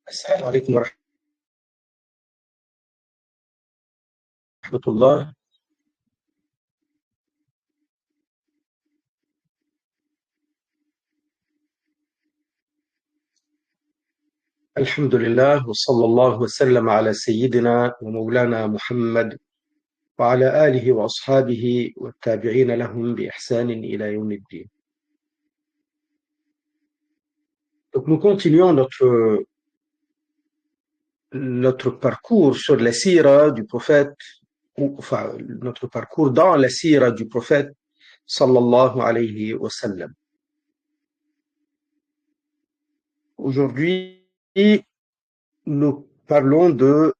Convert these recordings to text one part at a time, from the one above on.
السلام عليكم ورحمة الله. الحمد لله وصلى الله وسلم على سيدنا ومولانا محمد وعلى آله وأصحابه والتابعين لهم بإحسان إلى يوم الدين. Donc nous continuons notre parcours sur la sira du prophète, ou enfin notre parcours dans la sira du prophète sallallahu alayhi wa sallam. Aujourd'hui, nous parlons de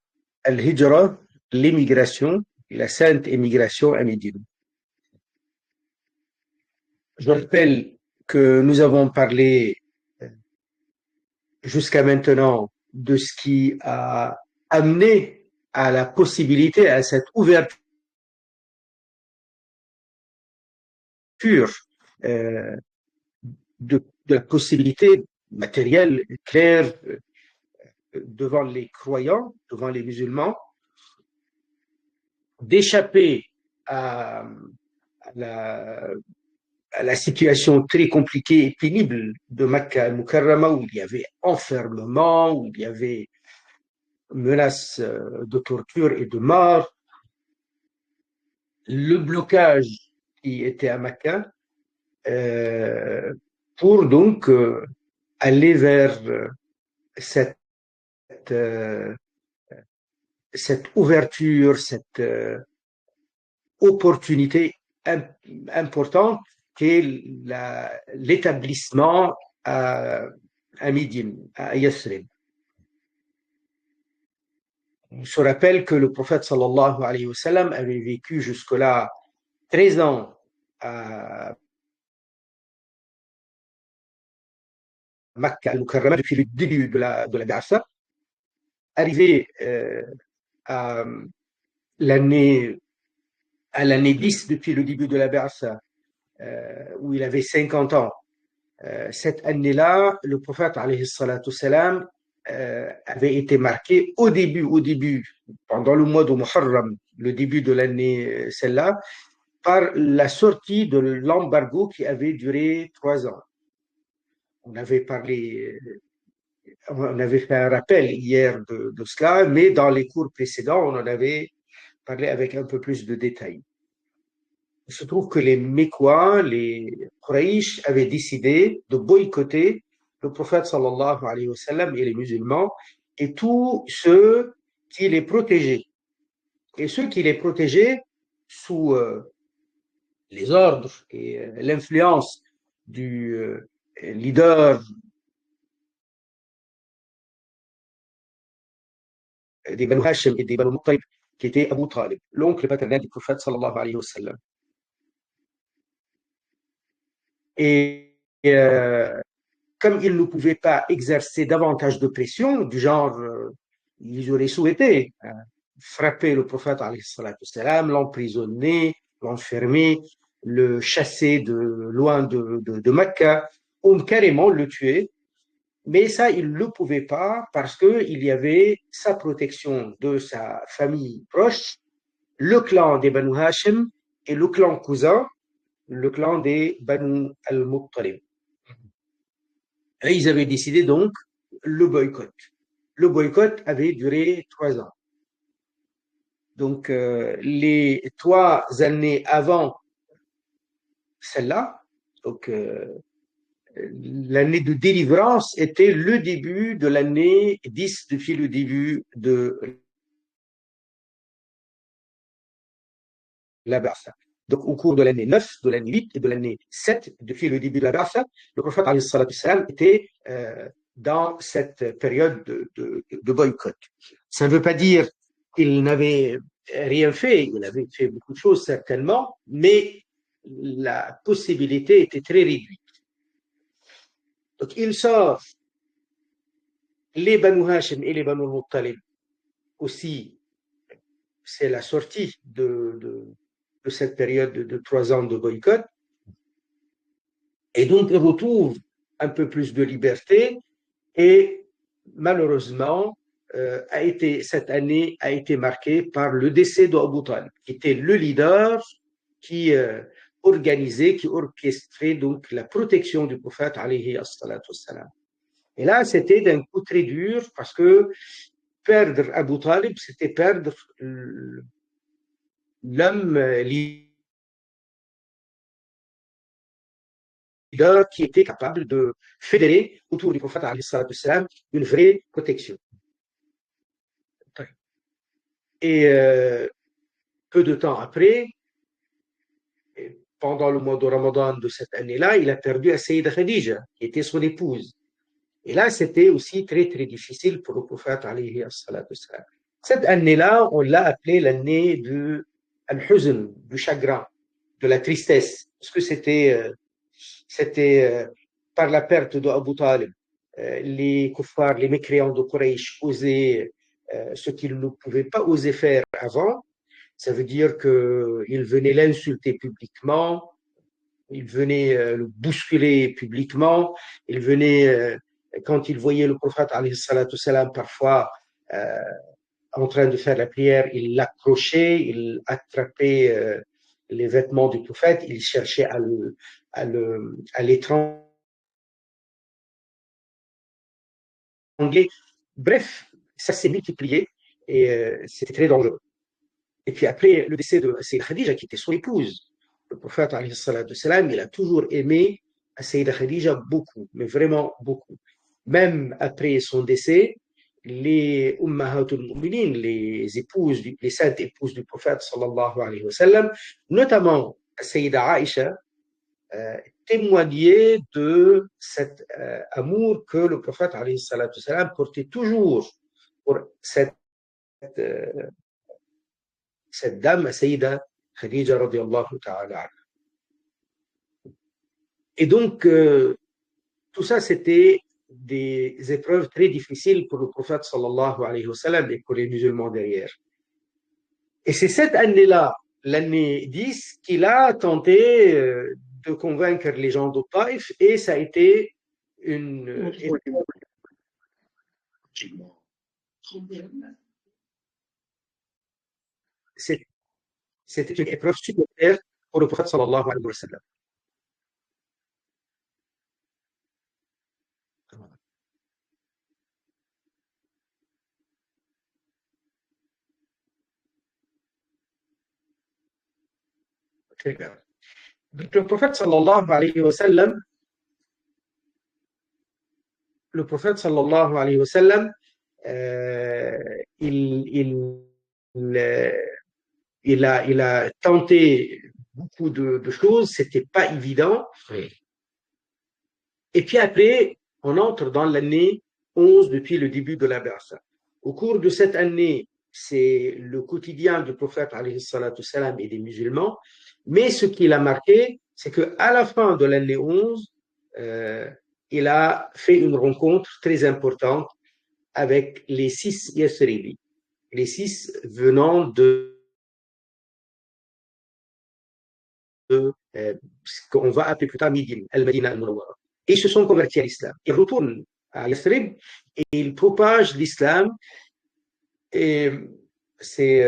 Al-Hijra, l'émigration, la sainte émigration à Médine. Je rappelle que nous avons parlé jusqu'à maintenant de ce qui a amené à la possibilité, à cette ouverture de la possibilité matérielle, claire, devant les croyants, devant les musulmans, d'échapper à la situation très compliquée et pénible de Makkah al-Mukarrama, où il y avait enfermement, où il y avait menace de torture et de mort, le blocage qui était à Makkah, pour donc aller vers cette ouverture, cette opportunité importante qu'est l'établissement à Médine, à Yathrib. On se rappelle que le prophète sallallahu alayhi wa sallam avait vécu jusque-là 13 ans à Makkah al-Mukarrama depuis le début de la Ba'atha. Arrivé à l'année 10 depuis le début de la Ba'atha, où il avait 50 ans. Cette année-là, le prophète alayhi salatu salam avait été marqué au début, pendant le mois de Muharram, le début de l'année celle-là, par la sortie de l'embargo qui avait duré 3 ans. On avait fait un rappel hier de cela, mais dans les cours précédents, on en avait parlé avec un peu plus de détails. Il se trouve que les Mécois, les Quraysh, avaient décidé de boycotter le prophète sallallahu alayhi wa sallam et les musulmans et tous ceux qui les protégeaient. Et ceux qui les protégeaient sous les ordres et l'influence du leader des Banu Hashim et des Banu Muttalib, qui était Abu Talib, l'oncle paternel du prophète sallallahu alayhi wa sallam. Et comme ils ne pouvaient pas exercer davantage de pression, du genre, ils auraient souhaité frapper le prophète alayhi salatu salam, l'emprisonner, l'enfermer, le chasser loin de Mecca, ou carrément le tuer. Mais ça, il ne le pouvait pas parce qu'il y avait sa protection de sa famille proche, le clan des Banu Hashim et le clan cousin, le clan des Banu al-Muttalib. Et ils avaient décidé donc le boycott. Le boycott avait duré 3 ans. Donc, les 3 années avant celle-là, donc l'année de délivrance était le début de l'année 10 depuis le début de la Ba'atha. Donc, au cours de l'année 9, de l'année 8 et de l'année 7, depuis le début de la Ba'atha, le prophète alayhi salatu salam était dans cette période de boycott. Ça ne veut pas dire qu'il n'avait rien fait, il avait fait beaucoup de choses certainement, mais la possibilité était très réduite. Donc il sort les Banu Hashim et les Banu Muttalib aussi, c'est la sortie de cette période de 3 ans de boycott, et donc il retrouve un peu plus de liberté et malheureusement, cette année a été marquée par le décès d'Abu Talib, qui était le leader qui organisait, qui orchestrait donc la protection du prophète alayhi as-salatu wassalam. Et là, c'était d'un coup très dur parce que perdre Abu Talib, c'était perdre l'homme leader qui était capable de fédérer autour du prophète alayhi salatu wassalam une vraie protection. Et peu de temps après, pendant le mois de Ramadan de cette année-là, il a perdu Sayyida Khadija, qui était son épouse. Et là, c'était aussi très, très difficile pour le prophète, alayhi salatu wassalam. Cette année-là, on l'a appelée l'année de Al-Huzn, du chagrin, de la tristesse, parce que c'était par la perte d'Abu Talib. Les kuffars, les mécréants de Quraysh osaient ce qu'ils ne pouvaient pas oser faire avant. Ça veut dire qu'ils venaient l'insulter publiquement, ils venaient le bousculer publiquement, ils venaient, quand ils voyaient le prophète, alayhi salatu wassalam, parfois en train de faire la prière, ils l'accrochaient, ils attrapaient les vêtements du prophète, ils cherchaient à l'étrangler. Bref, ça s'est multiplié et c'était très dangereux. Et puis après le décès de Sayyida Khadija, qui était son épouse, le prophète, alayhi salatu wassalam, il a toujours aimé Sayyida Khadija beaucoup, mais vraiment beaucoup. Même après son décès, les Ummahatul Mu'minin, les épouses, les saintes épouses du prophète, sallallahu alayhi wa sallam, notamment Sayyida Aïcha, témoignaient de cet amour que le prophète, alayhi salatu wassalam, portait toujours pour cette dame, Sayyida Khadija radiallahu ta'ala. Et donc, tout ça, c'était des épreuves très difficiles pour le prophète sallallahu alayhi wa sallam et pour les musulmans derrière. Et c'est cette année-là, l'année 10, qu'il a tenté de convaincre les gens de Taïf et ça a été une c'était une épreuve supplémentaire pour le prophète sallallahu alayhi wa sallam. Très bien. Donc, le prophète sallallahu alayhi wa sallam, il, il a tenté beaucoup de choses, c'était pas évident. Oui. Et puis après, on entre dans l'année 11 depuis le début de la Ba'sa. Au cours de cette année, c'est le quotidien du prophète alayhi salatu salam et des musulmans. Mais ce qui l'a marqué, c'est qu'à la fin de l'année 11, il a fait une rencontre très importante avec les 6 Yasribi, les 6 venant de ce qu'on va appeler plus tard Midin, Al-Madina al-Munawwara. Et ils se sont convertis à l'islam. Ils retournent à Yathrib et ils propagent l'islam. Et c'est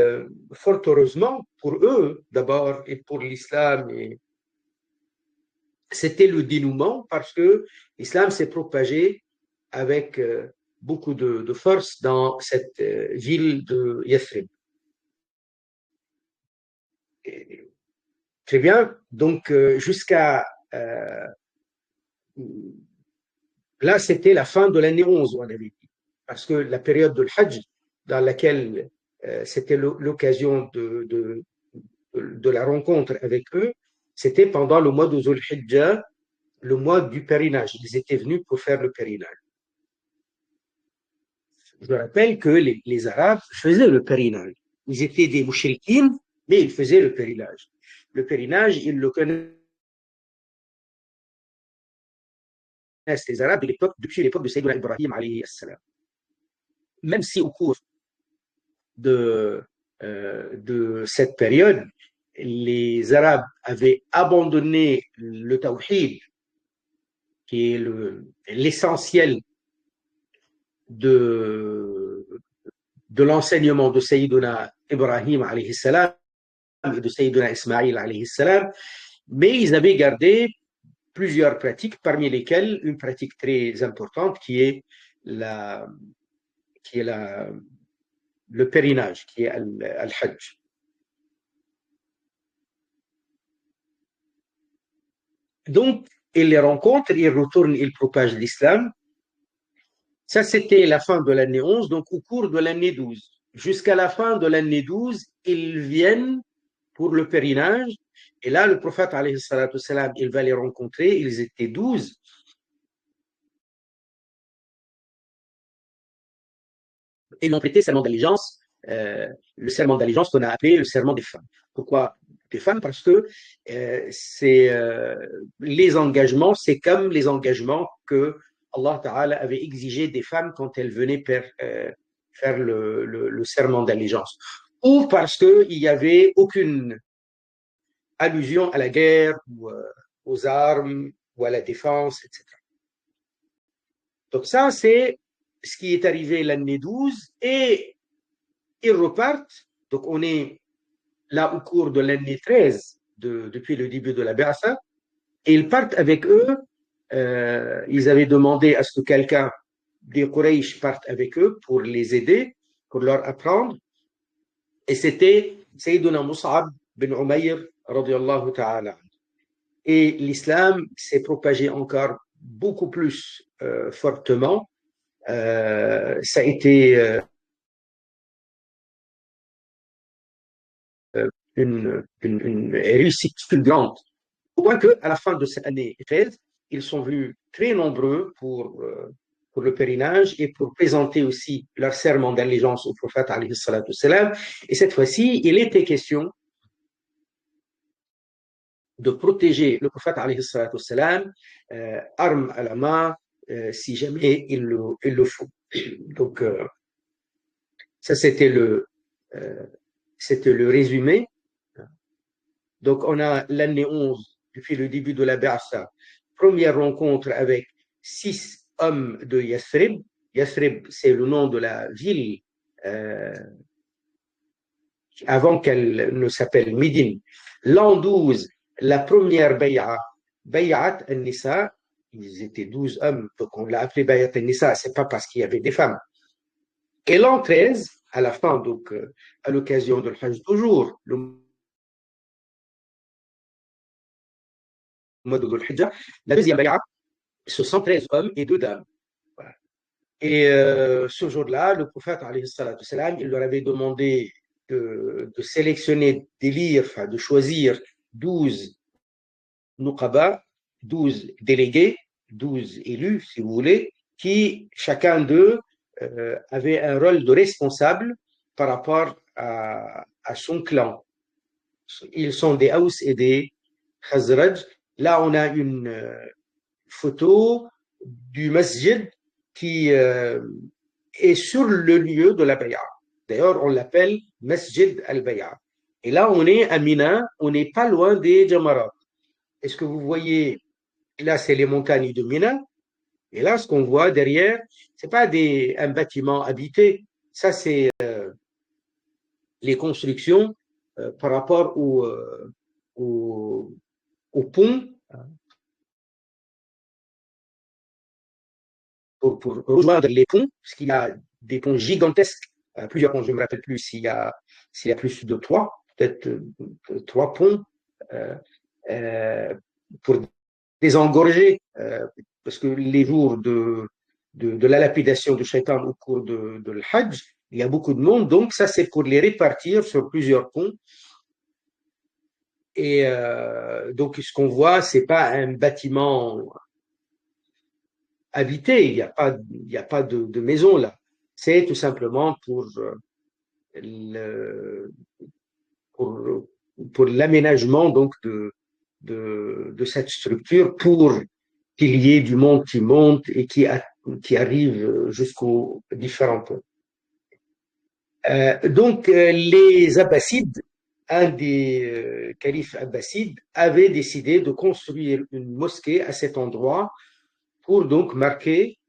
fort heureusement pour eux d'abord et pour l'islam. C'était le dénouement parce que l'islam s'est propagé avec beaucoup de force dans cette ville de Yathrib. Très bien. Donc, jusqu'à là, c'était la fin de l'année 11, on avait dit. Parce que la période de l'Hajj, dans laquelle c'était l'occasion de la rencontre avec eux, c'était pendant le mois de Dhul Hijjah, le mois du pèlerinage. Ils étaient venus pour faire le pèlerinage. Je rappelle que les Arabes faisaient le pèlerinage. Ils étaient des mouchrikines, mais ils faisaient le pèlerinage. Le pèlerinage, ils le connaissent, les Arabes, depuis l'époque de Sayyidina Ibrahim, alayhi salam. Même si au cours de cette période, les Arabes avaient abandonné le tawhid, qui est l'essentiel de, de l'enseignement de Sayyiduna Ibrahim alayhi salam et de Sayyiduna Ismaïl alayhi salam, mais ils avaient gardé plusieurs pratiques, parmi lesquelles une pratique très importante la, qui est le pèlerinage, qui est al-Hajj. Donc, ils les rencontrent, ils retournent, ils propagent l'islam. Ça, c'était la fin de l'année 11, donc au cours de l'année 12. Jusqu'à la fin de l'année 12, ils viennent pour le pèlerinage. Et là, le prophète, alayhi salatu salam, il va les rencontrer. Ils étaient 12. Et ils ont prêté serment d'allégeance, le serment d'allégeance qu'on a appelé le serment des femmes. Pourquoi des femmes? Parce que les engagements, c'est comme les engagements que Allah Ta'ala avait exigés des femmes quand elles venaient faire le serment d'allégeance. Ou parce qu'il n'y avait aucune allusion à la guerre ou aux armes ou à la défense, etc. Donc ça, c'est ce qui est arrivé l'année 12 et ils repartent. Donc on est là au cours de l'année 13, depuis le début de la Ba'atha, et ils partent avec eux. Ils avaient demandé à ce que quelqu'un des Quraysh parte avec eux pour les aider, pour leur apprendre. Et c'était Sayyiduna Mus'ab bin Umayr, radiyallahu ta'ala. Et l'islam s'est propagé encore beaucoup plus fortement. Ça a été une réussite fulgurante. Au point qu'à la fin de cette année 13, ils sont venus très nombreux pour le pèlerinage et pour présenter aussi leur serment d'allégeance au prophète alayhi salatu salam. Et cette fois-ci, il était question de protéger le prophète alayhi salatu salam, arme à la main, si jamais il le faut. Donc, ça, c'était le résumé. Donc, on a l'année 11, depuis le début de la Ba'atha, première rencontre avec 6 hommes de Yathrib. Yathrib, c'est le nom de la ville avant qu'elle ne s'appelle Médine. L'an 12, la première Bay'at al-Nisa, ils étaient 12 hommes, donc on l'a appelé Bay'at al-Nisa, c'est pas parce qu'il y avait des femmes. Et l'an 13, à la fin, donc à l'occasion de l'Hajj, toujours le mois de Dhul Hijjah, la deuxième Bay'at, ce sont 13 hommes et 2 dames. Voilà. Et ce jour-là, le prophète, alayhi salatu salam, il leur avait demandé de sélectionner, d'élire, enfin, de choisir 12 nuqaba, 12 délégués, 12 élus, si vous voulez, qui, chacun d'eux, avait un rôle de responsable par rapport à son clan. Ils sont des Aws et des Khazraj. Là, on a une photo du masjid qui est sur le lieu de la Bay'a. D'ailleurs, on l'appelle Masjid al-Bay'a. Et là, on est à Mina, on n'est pas loin des Jamarat. Est-ce que vous voyez, là, c'est les montagnes de Mina. Et là, ce qu'on voit derrière, c'est pas un bâtiment habité. Ça, c'est les constructions par rapport au pont pour rejoindre les ponts, parce qu'il y a des ponts gigantesques, plusieurs ponts, je ne me rappelle plus s'il y a plus de 3, peut-être 3 ponts pour désengorger, parce que les jours de la lapidation du shaitan au cours de l'Hajj, il y a beaucoup de monde, donc ça c'est pour les répartir sur plusieurs ponts. Et donc ce qu'on voit, c'est pas un bâtiment habité, il n'y a pas de maison là. C'est tout simplement pour l'aménagement donc de cette structure pour qu'il y ait du monde qui monte et qui arrive jusqu'aux différents points. Donc les Abbassides, un des califes abbassides, avait décidé de construire une mosquée à cet endroit pour donc marquer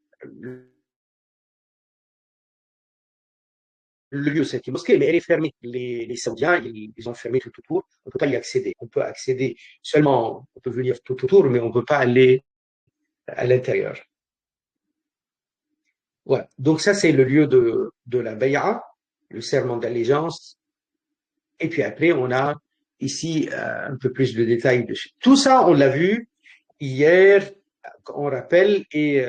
le lieu, c'est une mosquée, mais elle est fermée. Les Saoudiens, ils ont fermé tout autour. On ne peut pas y accéder. On peut accéder seulement, on peut venir tout autour, mais on ne peut pas aller à l'intérieur. Voilà. Donc ça, c'est le lieu de la bay'a, le serment d'allégeance. Et puis après, on a ici un peu plus de détails dessus. Tout ça, on l'a vu hier, on rappelle, et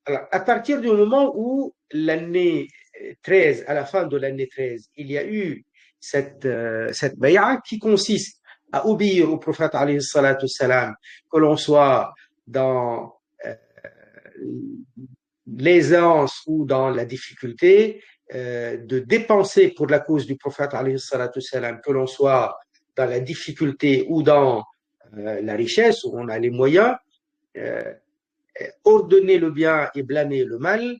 alors, à partir du moment où l'année 13, à la fin de l'année 13, il y a eu cette bay'a qui consiste à obéir au prophète alayhi salatu salam, que l'on soit dans euh, l'aisance ou dans la difficulté, de dépenser pour la cause du prophète alayhi salatu salam, que l'on soit dans la difficulté ou dans la richesse, où on a les moyens, euh, ordonner le bien et blâmer le mal,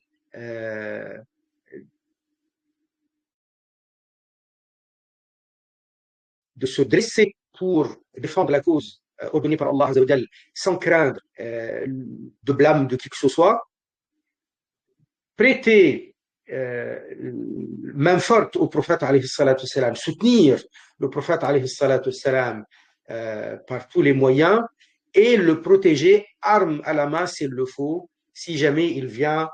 de se dresser pour défendre la cause ordonnée par Allah Azzawajal, sans craindre de blâme de qui que ce soit, prêter main forte au prophète alayhi salatu salam, soutenir le prophète alayhi salatu salam par tous les moyens et le protéger arme à la main s'il le faut, si jamais il vient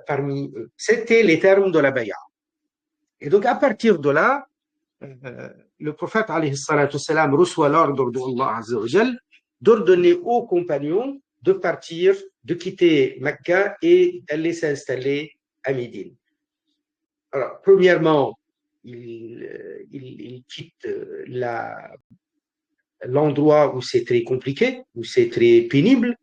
parmi eux. C'était les termes de la bay'a. Et donc à partir de là, le prophète alayhi salatu salam reçoit l'ordre d'Allah Azza wa Jal d'ordonner aux compagnons de partir, de quitter Mecca et d'aller s'installer à Médine. Alors, premièrement, il quitte l'endroit où c'est très compliqué, où c'est très pénible.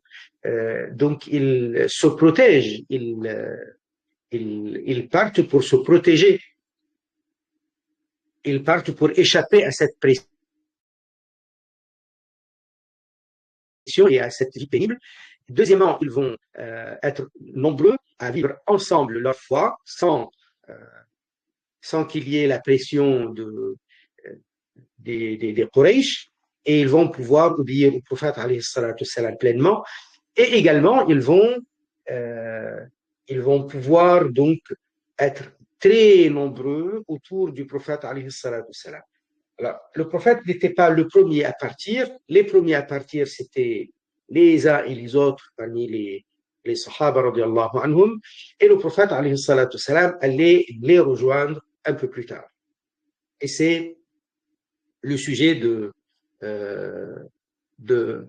Donc, il se protège, ils partent pour se protéger, ils partent pour échapper à cette pression et à cette vie pénible. Deuxièmement, ils vont être nombreux à vivre ensemble leur foi sans qu'il y ait la pression des Quraysh, et ils vont pouvoir obéir au prophète alayhi salatu salam pleinement. Et également, ils vont pouvoir donc être très nombreux autour du prophète alayhi salatu salam. Alors, le prophète n'était pas le premier à partir. Les premiers à partir, c'était les uns et les autres parmi les Sahaba radiallahu anhum. Et le prophète alayhi salatu salam allait les rejoindre un peu plus tard. Et c'est le sujet euh, de,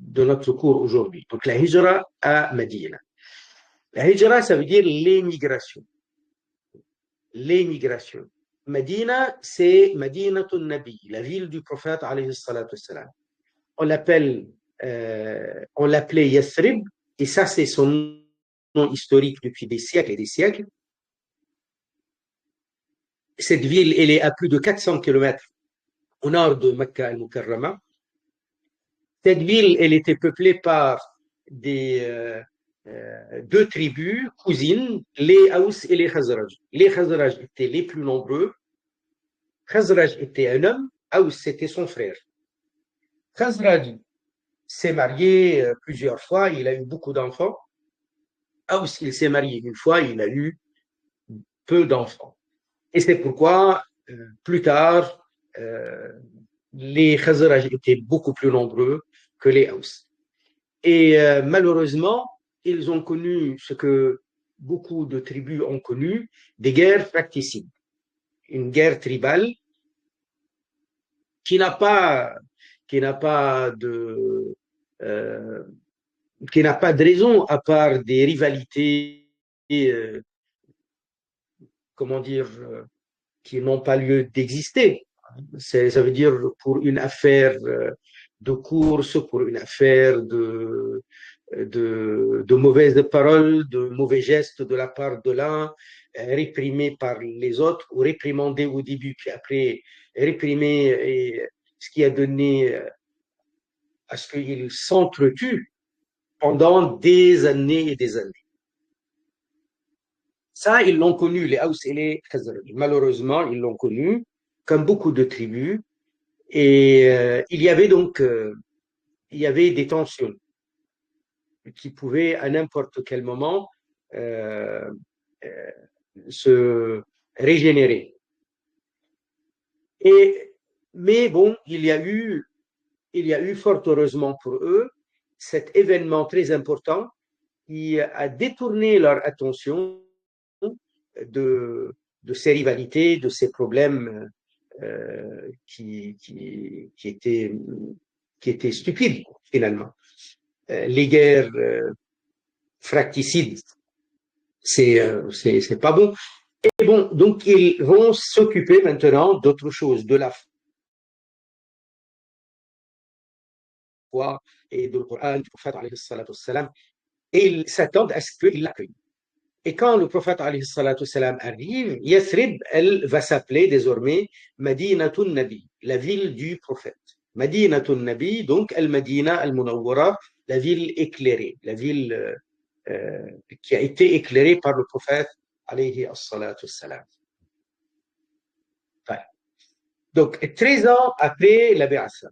de notre cours aujourd'hui. Donc, la hijra à Medina. La hijra, ça veut dire l'émigration. L'émigration. Medina, c'est Madinatul Nabi, la ville du prophète alayhi salatu salam. On l'appelait Yathrib, et ça, c'est son nom historique depuis des siècles et des siècles. Cette ville, elle est à plus de 400 kilomètres au nord de Mecca al-Mukarrama. Cette ville, elle était peuplée par deux tribus cousines, les Haous et les Khazraj. Les Khazraj étaient les plus nombreux. Khazraj était un homme, Haous c'était son frère. Khazraj s'est marié plusieurs fois, il a eu beaucoup d'enfants. Haous, il s'est marié une fois, il a eu peu d'enfants. Et c'est pourquoi, plus tard, les Khazraj étaient beaucoup plus nombreux que les Haous. Et malheureusement, ils ont connu ce que beaucoup de tribus ont connu, des guerres fratricides. Une guerre tribale qui n'a pas de qui n'a pas de raison à part des rivalités, euh, comment dire, qui n'ont pas lieu d'exister. Ça veut dire pour une affaire de course, pour une affaire de mauvaises paroles, de mauvais gestes de la part de l'un, réprimés par les autres, ou réprimandés au début, puis après réprimés, et ce qui a donné à ce qu'ils s'entretuent pendant des années et des années. Ça, ils l'ont connu, les Haus et les Khazraj. Malheureusement, ils l'ont connu, comme beaucoup de tribus. Et il y avait donc il y avait des tensions qui pouvaient à n'importe quel moment se régénérer. Mais bon, il y a eu fort heureusement pour eux cet événement très important qui a détourné leur attention de, de ces rivalités, de ces problèmes qui étaient stupides finalement. Les guerres fracticides, c'est pas bon. Et bon, donc ils vont s'occuper maintenant d'autre chose, de la foi et du Coran, du prophète alayhi salatu wassalam, et ils s'attendent à ce qu'ils l'accueillent. Et quand le prophète alayhi salatu wassalam arrive, Yathrib, elle va s'appeler désormais Madinatun Nabi, la ville du prophète. Madinatun Nabi, donc Al-Madina Al-Munawwara, la ville éclairée, la ville qui a été éclairée par le prophète alayhi salatu wassalam. Donc, 13 ans après la Béassa.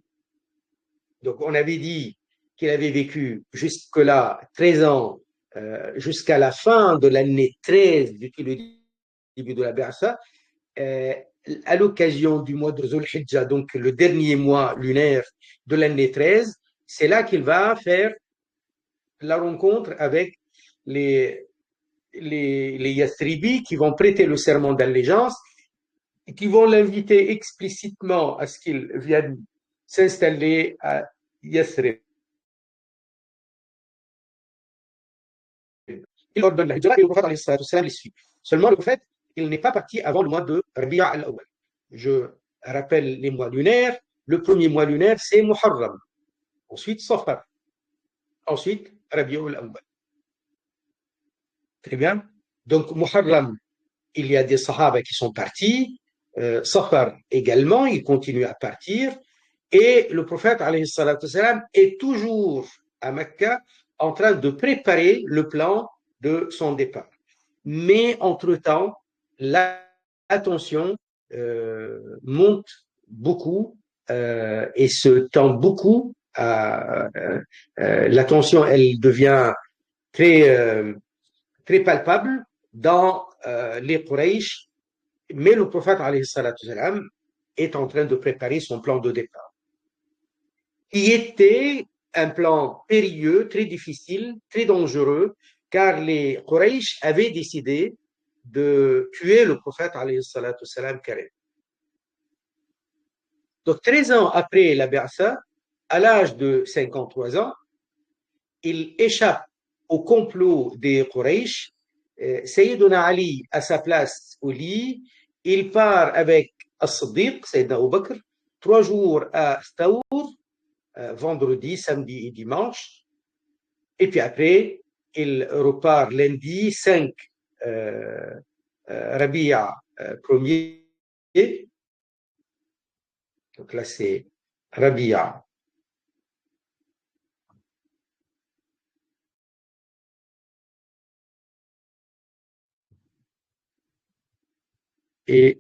Donc, on avait dit qu'il avait vécu jusque-là 13 ans, jusqu'à la fin de l'année 13, depuis le début de la Béassa, à l'occasion du mois de Dhul Hijjah, donc le dernier mois lunaire de l'année 13, c'est là qu'il va faire la rencontre avec les Yathribis qui vont prêter le serment d'allégeance et qui vont l'inviter explicitement à ce qu'il vienne s'installer à Yathrib. Il ordonne la hijra et le prophète les suit. Seulement, le prophète, il n'est pas parti avant le mois de Rabi'a al-Awwal. Je rappelle les mois lunaires. Le premier mois lunaire, c'est Muharram. Ensuite, Safar. Ensuite, Rabi'a al-Awwal. Très bien. Donc, Muharram, il y a des Sahaba qui sont partis. Safar également, il continue à partir. Et le prophète, alayhi salatu wassalam, est toujours à Mecca en train de préparer le plan de son départ. Mais entre-temps, l'attention monte beaucoup et se tend beaucoup. L'attention, elle devient très, très palpable dans les Quraysh, mais le prophète alayhi salatu wassalam, est en train de préparer son plan de départ, qui était un plan périlleux, très difficile, très dangereux, car les Quraysh avaient décidé de tuer le prophète alayhi salatu wassalam carrément. Donc 13 ans après la Bi'asa, à l'âge de 53 ans, il échappe au complot des Quraysh. Sayyiduna Ali à sa place au lit, il part avec As-Siddiq, Sayyidina Abu Bakr, 3 jours à Stawr, vendredi, samedi et dimanche. Et puis après, il repart lundi 5 Rabi'a premier. Donc là, c'est Rabi'a. Et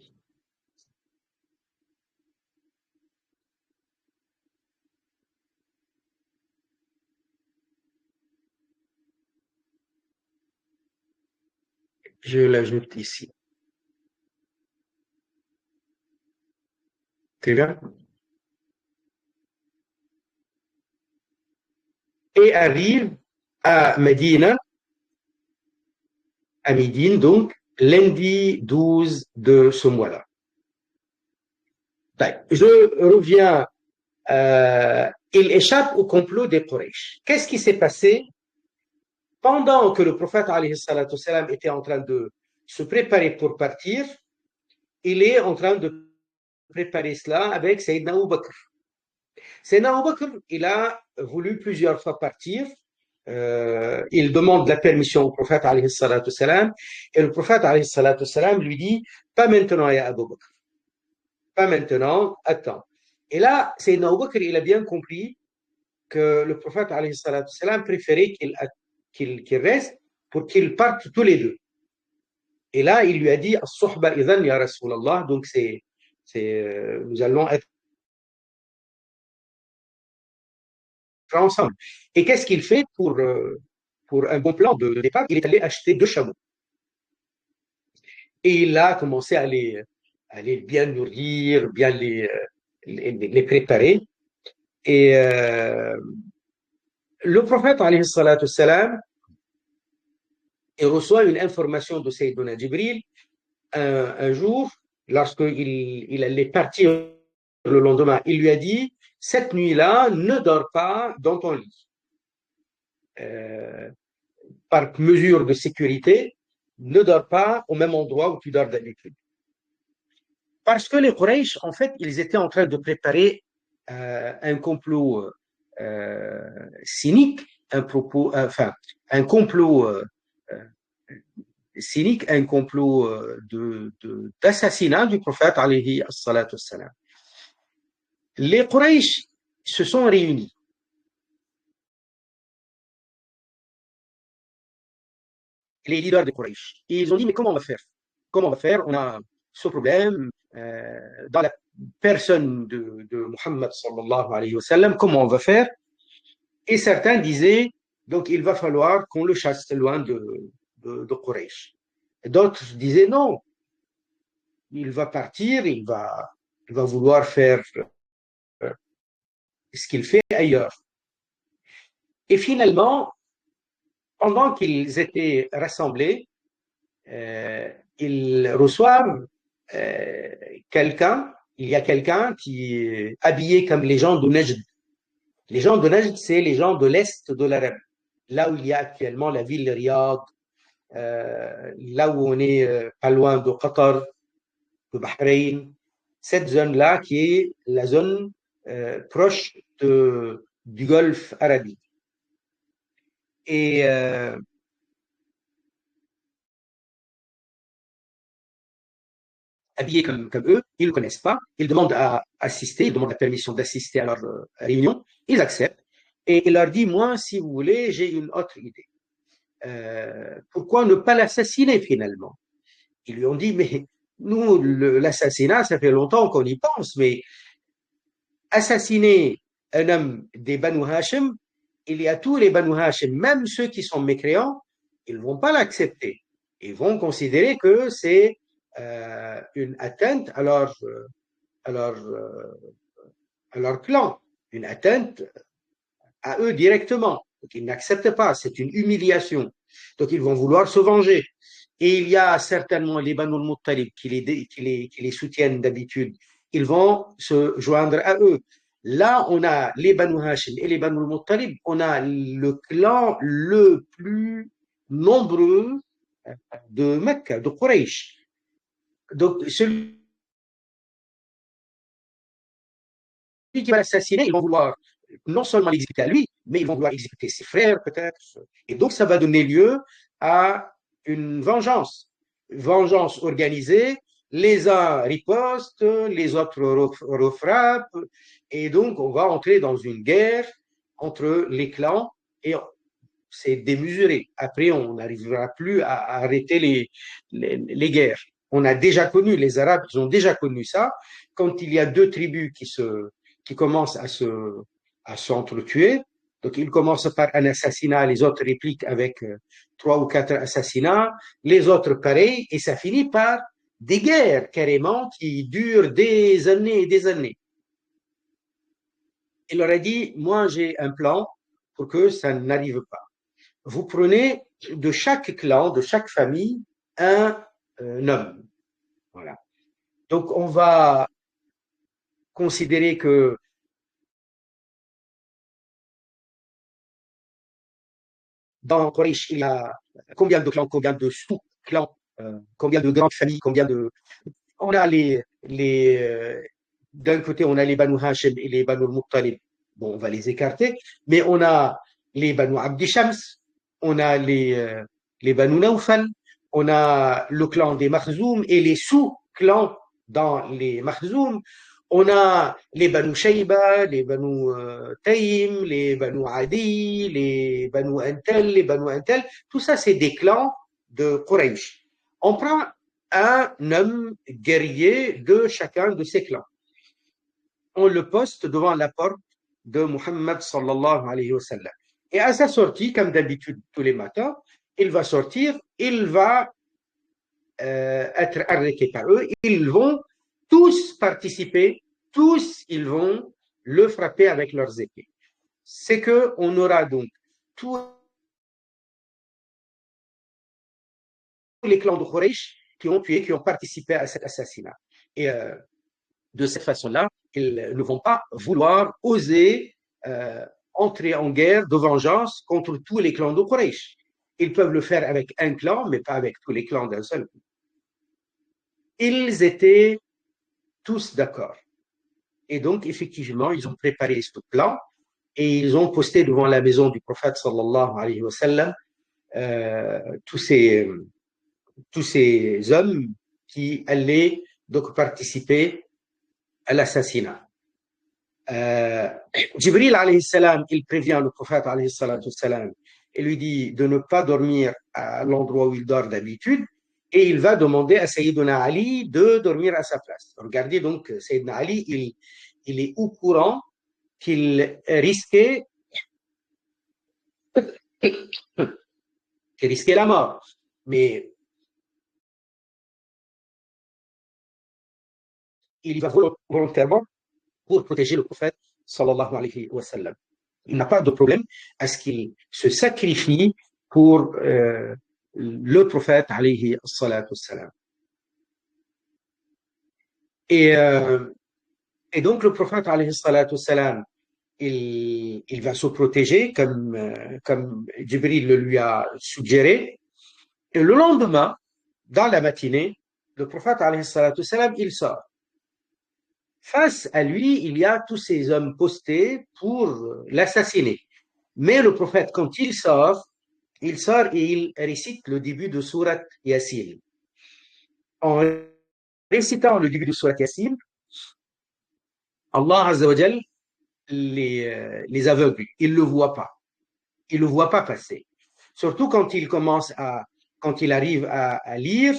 je l'ajoute ici. Très bien. Et arrive à Médine, à Médine, donc, lundi 12 de ce mois-là. Je reviens. Il échappe au complot des Quraysh. Qu'est-ce qui s'est passé pendant que le prophète alayhi salatu wassalam, était en train de se préparer pour partir? Il est en train de préparer cela avec Sayyidina Abu Bakr. Sayyidina Abu Bakr, il a voulu plusieurs fois partir. Il demande la permission au prophète alayhi salatu wassalam, et le prophète alayhi salatu wassalam lui dit: pas maintenant, ya Abu Bakr. Pas maintenant, attends. Et là, Sayyidina Abu Bakr, il a bien compris que le prophète alayhi salatu wassalam préférait qu'il reste pour qu'ils partent tous les deux. Et là, il lui a dit: As-suhba idhan ya Rasulallah, donc nous allons être ensemble. Et qu'est-ce qu'il fait pour un bon plan de départ? Il est allé acheter 2 chameaux. Et il a commencé à les bien nourrir, bien les préparer. Et le prophète, alayhi salatu salam, il reçoit une information de Sayyidina Jibril un jour, lorsqu'il allait partir le lendemain. Il lui a dit, cette nuit-là, ne dors pas dans ton lit. Par mesure de sécurité, ne dors pas au même endroit où tu dors d'habitude. Parce que les Quraysh, en fait, ils étaient en train de préparer un complot cynique, un complot cynique, un complot d'assassinat du prophète alayhi salatu wassalam. Les Quraysh se sont réunis. Les leaders des Quraysh. Et ils ont dit, mais comment on va faire? Comment on va faire? On a ce problème dans la personne de Muhammad sallallahu alayhi wa sallam. Comment on va faire? Et certains disaient, donc il va falloir qu'on le chasse loin de Quraysh. D'autres disaient, non, il va partir, il va vouloir faire ce qu'il fait ailleurs. Et finalement, pendant qu'ils étaient rassemblés, ils reçoivent quelqu'un, il y a quelqu'un qui est habillé comme les gens de Najd. Les gens de Najd, c'est les gens de l'Est de l'Arabie, là où il y a actuellement la ville de Riyad, là où on est pas loin de Qatar, de Bahreïn, cette zone-là qui est la zone proche du Golfe arabique. Et habillés comme eux, ils ne le connaissent pas, ils demandent à assister, ils demandent la permission d'assister à leur réunion, ils acceptent, et il leur dit, moi, si vous voulez, j'ai une autre idée. Pourquoi ne pas l'assassiner finalement? Ils lui ont dit, mais nous, l'assassinat, ça fait longtemps qu'on y pense, mais assassiner un homme des Banu Hashim, il y a tous les Banu Hashim, même ceux qui sont mécréants, ils ne vont pas l'accepter. Ils vont considérer que c'est une atteinte à leur clan, une atteinte à eux directement. Donc ils n'acceptent pas, c'est une humiliation. Donc ils vont vouloir se venger. Et il y a certainement les Banu al-Muttalib qui les soutiennent d'habitude. Ils vont se joindre à eux. Là, on a les Banu Hashim et les Banu al-Muttalib. On a le clan le plus nombreux de Mecca, de Quraysh. Donc, celui qui va l'assassiner, ils vont vouloir non seulement l'exécuter à lui, mais ils vont vouloir exécuter ses frères, peut-être. Et donc, ça va donner lieu à une vengeance. Vengeance organisée. Les uns ripostent, les autres refrappent. Et donc, on va entrer dans une guerre entre les clans et c'est démesuré. Après, on n'arrivera plus à arrêter les guerres. On a déjà connu, les Arabes, ils ont déjà connu ça. Quand il y a deux tribus qui commencent à s'entretuer, donc ils commencent par un assassinat, les autres répliquent avec 3 ou 4 assassinats, les autres pareil, et ça finit par des guerres carrément qui durent des années et des années. Il leur a dit, moi j'ai un plan pour que ça n'arrive pas. Vous prenez de chaque clan, de chaque famille, un homme. Voilà. Donc, on va considérer que dans Quraysh, il y a combien de clans, combien de sous-clans, combien de grandes familles, combien de... On a d'un côté, on a les Banu Hashim et les Banu Muttalib. Bon, on va les écarter. Mais on a les Banu Abdi Shams, on a les Banu Nawfal, on a le clan des Makhzoum et les sous-clans dans les Makhzoum. On a les Banu Shayba, les Banu Taïm, les Banu Adi, les Banu Antel, les Banu Antel. Tout ça, c'est des clans de Quraysh. On prend un homme guerrier de chacun de ces clans. On le poste devant la porte de Muhammad sallallahu alayhi wa sallam. Et à sa sortie, comme d'habitude tous les matins, il va sortir, il va être arrêtés par eux. Ils vont tous participer, tous ils vont le frapper avec leurs épées. C'est qu'on aura donc tous les clans de Quraysh qui ont tué, qui ont participé à cet assassinat. Et de cette façon-là, ils ne vont pas vouloir oser entrer en guerre de vengeance contre tous les clans de Quraysh. Ils peuvent le faire avec un clan, mais pas avec tous les clans d'un seul coup. Ils étaient tous d'accord. Et donc, effectivement, ils ont préparé ce plan et ils ont posté devant la maison du prophète sallallahu alayhi wa sallam tous ces hommes qui allaient donc participer à l'assassinat. Jibril alayhi salam, il prévient le prophète alayhi salam et lui dit de ne pas dormir à l'endroit où il dort d'habitude et il va demander à Sayyidina Ali de dormir à sa place. Regardez donc, Sayyidina Ali, il est au courant qu'il risquait la mort. Mais il y va volontairement pour protéger le prophète sallallahu alayhi wa sallam. Il n'a pas de problème à ce qu'il se sacrifie pour le prophète alayhi salatu wassalam. Et donc le prophète alayhi salatu wassalam, il va se protéger comme Jibril le lui a suggéré. Et le lendemain, dans la matinée, le prophète alayhi salatu wassalam, il sort. Face à lui, il y a tous ces hommes postés pour l'assassiner. Mais le prophète, quand il sort et il récite le début de Surat Yasin. En récitant le début de Surat Yasin, Allah Azza wa Jal les aveugle. Il ne le voit pas. Il ne le voit pas passer. Surtout quand il arrive à lire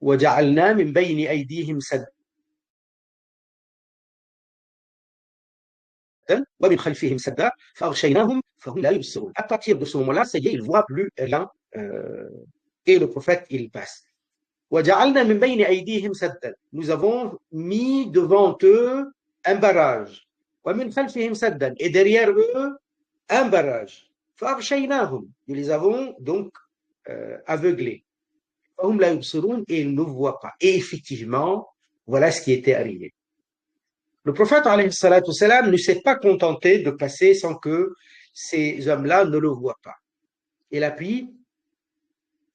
وَجَعَلْنَا مِنْ بَيْنِ أَيْدِيهِمْ سَدًّا وَمِنْ خَلْفِهِمْ سَدًّا فَأَغْشَيْنَاهُمْ فَهُمْ لَا يُبْصِرُونَ. À partir de ce moment-là, ça y est, il ne voit plus rien. Et le prophète, il passe. وَجَعَلْنَا مِنْ بَيْنِ أَيْدِيهِمْ سَدًّا. Nous avons mis devant eux un barrage. وَمِنْ خَلْفِهِمْ سَدًّا. Et derrière eux, un barrage. فَأَغْشَيْنَاهُمْ. Nous les avons donc aveuglés. فَهُمْ لَا يُبْصِرُونَ. Et ils ne voient pas. Et effectivement, voilà ce qui était arrivé. Le prophète alayhi salatu wassalam ne s'est pas contenté de passer sans que ces hommes-là ne le voient pas. Il a pris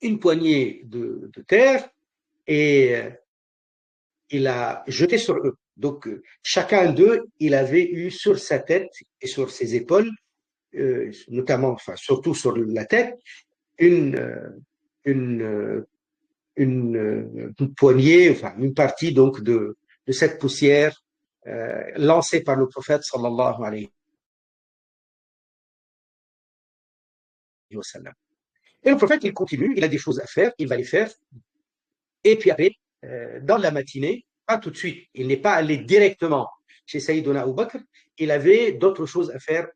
une poignée de terre et il a jeté sur eux. Donc, chacun d'eux, il avait eu sur sa tête et sur ses épaules, notamment, enfin, surtout sur la tête, une poignée, enfin, une partie donc de cette poussière lancée par le prophète sallallahu alayhi wa sallam. Et le prophète, il continue, il a des choses à faire, il va les faire. Et puis après, dans la matinée, pas tout de suite, il n'est pas allé directement chez Sayyidina Abu Bakr, il avait d'autres choses à faire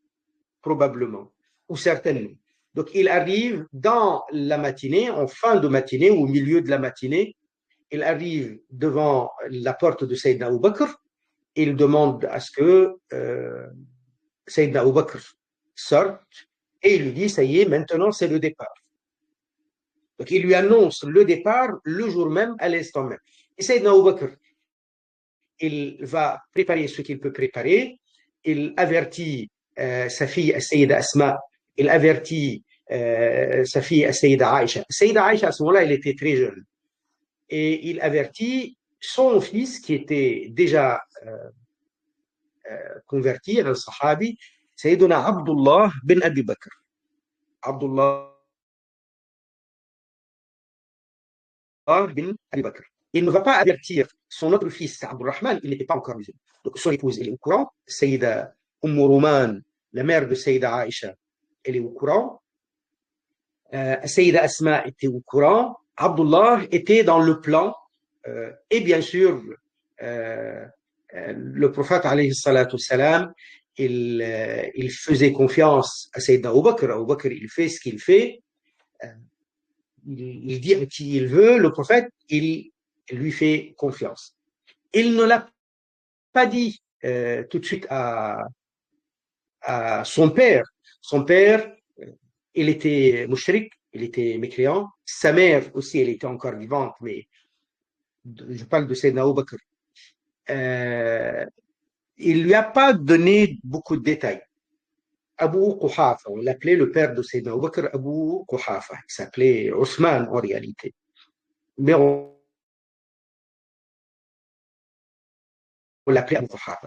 probablement, ou certainement. Donc il arrive dans la matinée, en fin de matinée, ou au milieu de la matinée, il arrive devant la porte de Sayyidina Abu Bakr, il demande à ce que Sayyidina Abu Bakr sorte, et il lui dit, ça y est, maintenant c'est le départ. Donc il lui annonce le départ le jour même, à l'instant même. Et Sayyidina Abu Bakr, il va préparer ce qu'il peut préparer, il avertit sa fille Sayyida Asma, il avertit sa fille Sayyida Aïcha. Sayyida Aïcha, à ce moment-là, elle était très jeune. Et il avertit son fils qui était déjà converti, un sahabi, Sayyiduna Abdullah bin Abi Bakr. Abdullah bin Abi Bakr. Il ne va pas avertir son autre fils, Abdurrahman, il n'était pas encore musulman. Donc son épouse, elle est au courant. Sayyida Roman, la mère de Sayyida Aïcha, elle est au courant. Sayyida Asma était au courant. Abdullah était dans le plan. Et bien sûr, le prophète, alayhi salatu salam, il faisait confiance à Sayyidina Abu Bakr. Abu Bakr, il fait ce qu'il fait. il dit à qui il veut, le prophète, il lui fait confiance. Il ne l'a pas dit tout de suite à son père. Son père, il était mouchrik, il était mécréant. Sa mère aussi, elle était encore vivante, mais je parle de Sayyidina Abu Bakr. Il lui a pas donné beaucoup de détails. Abu Quhafa, on l'appelait le père de Sayyidina Abu Bakr, Abu Quhafa. Il s'appelait Othman en réalité. Mais on l'appelait Abu Quhafa.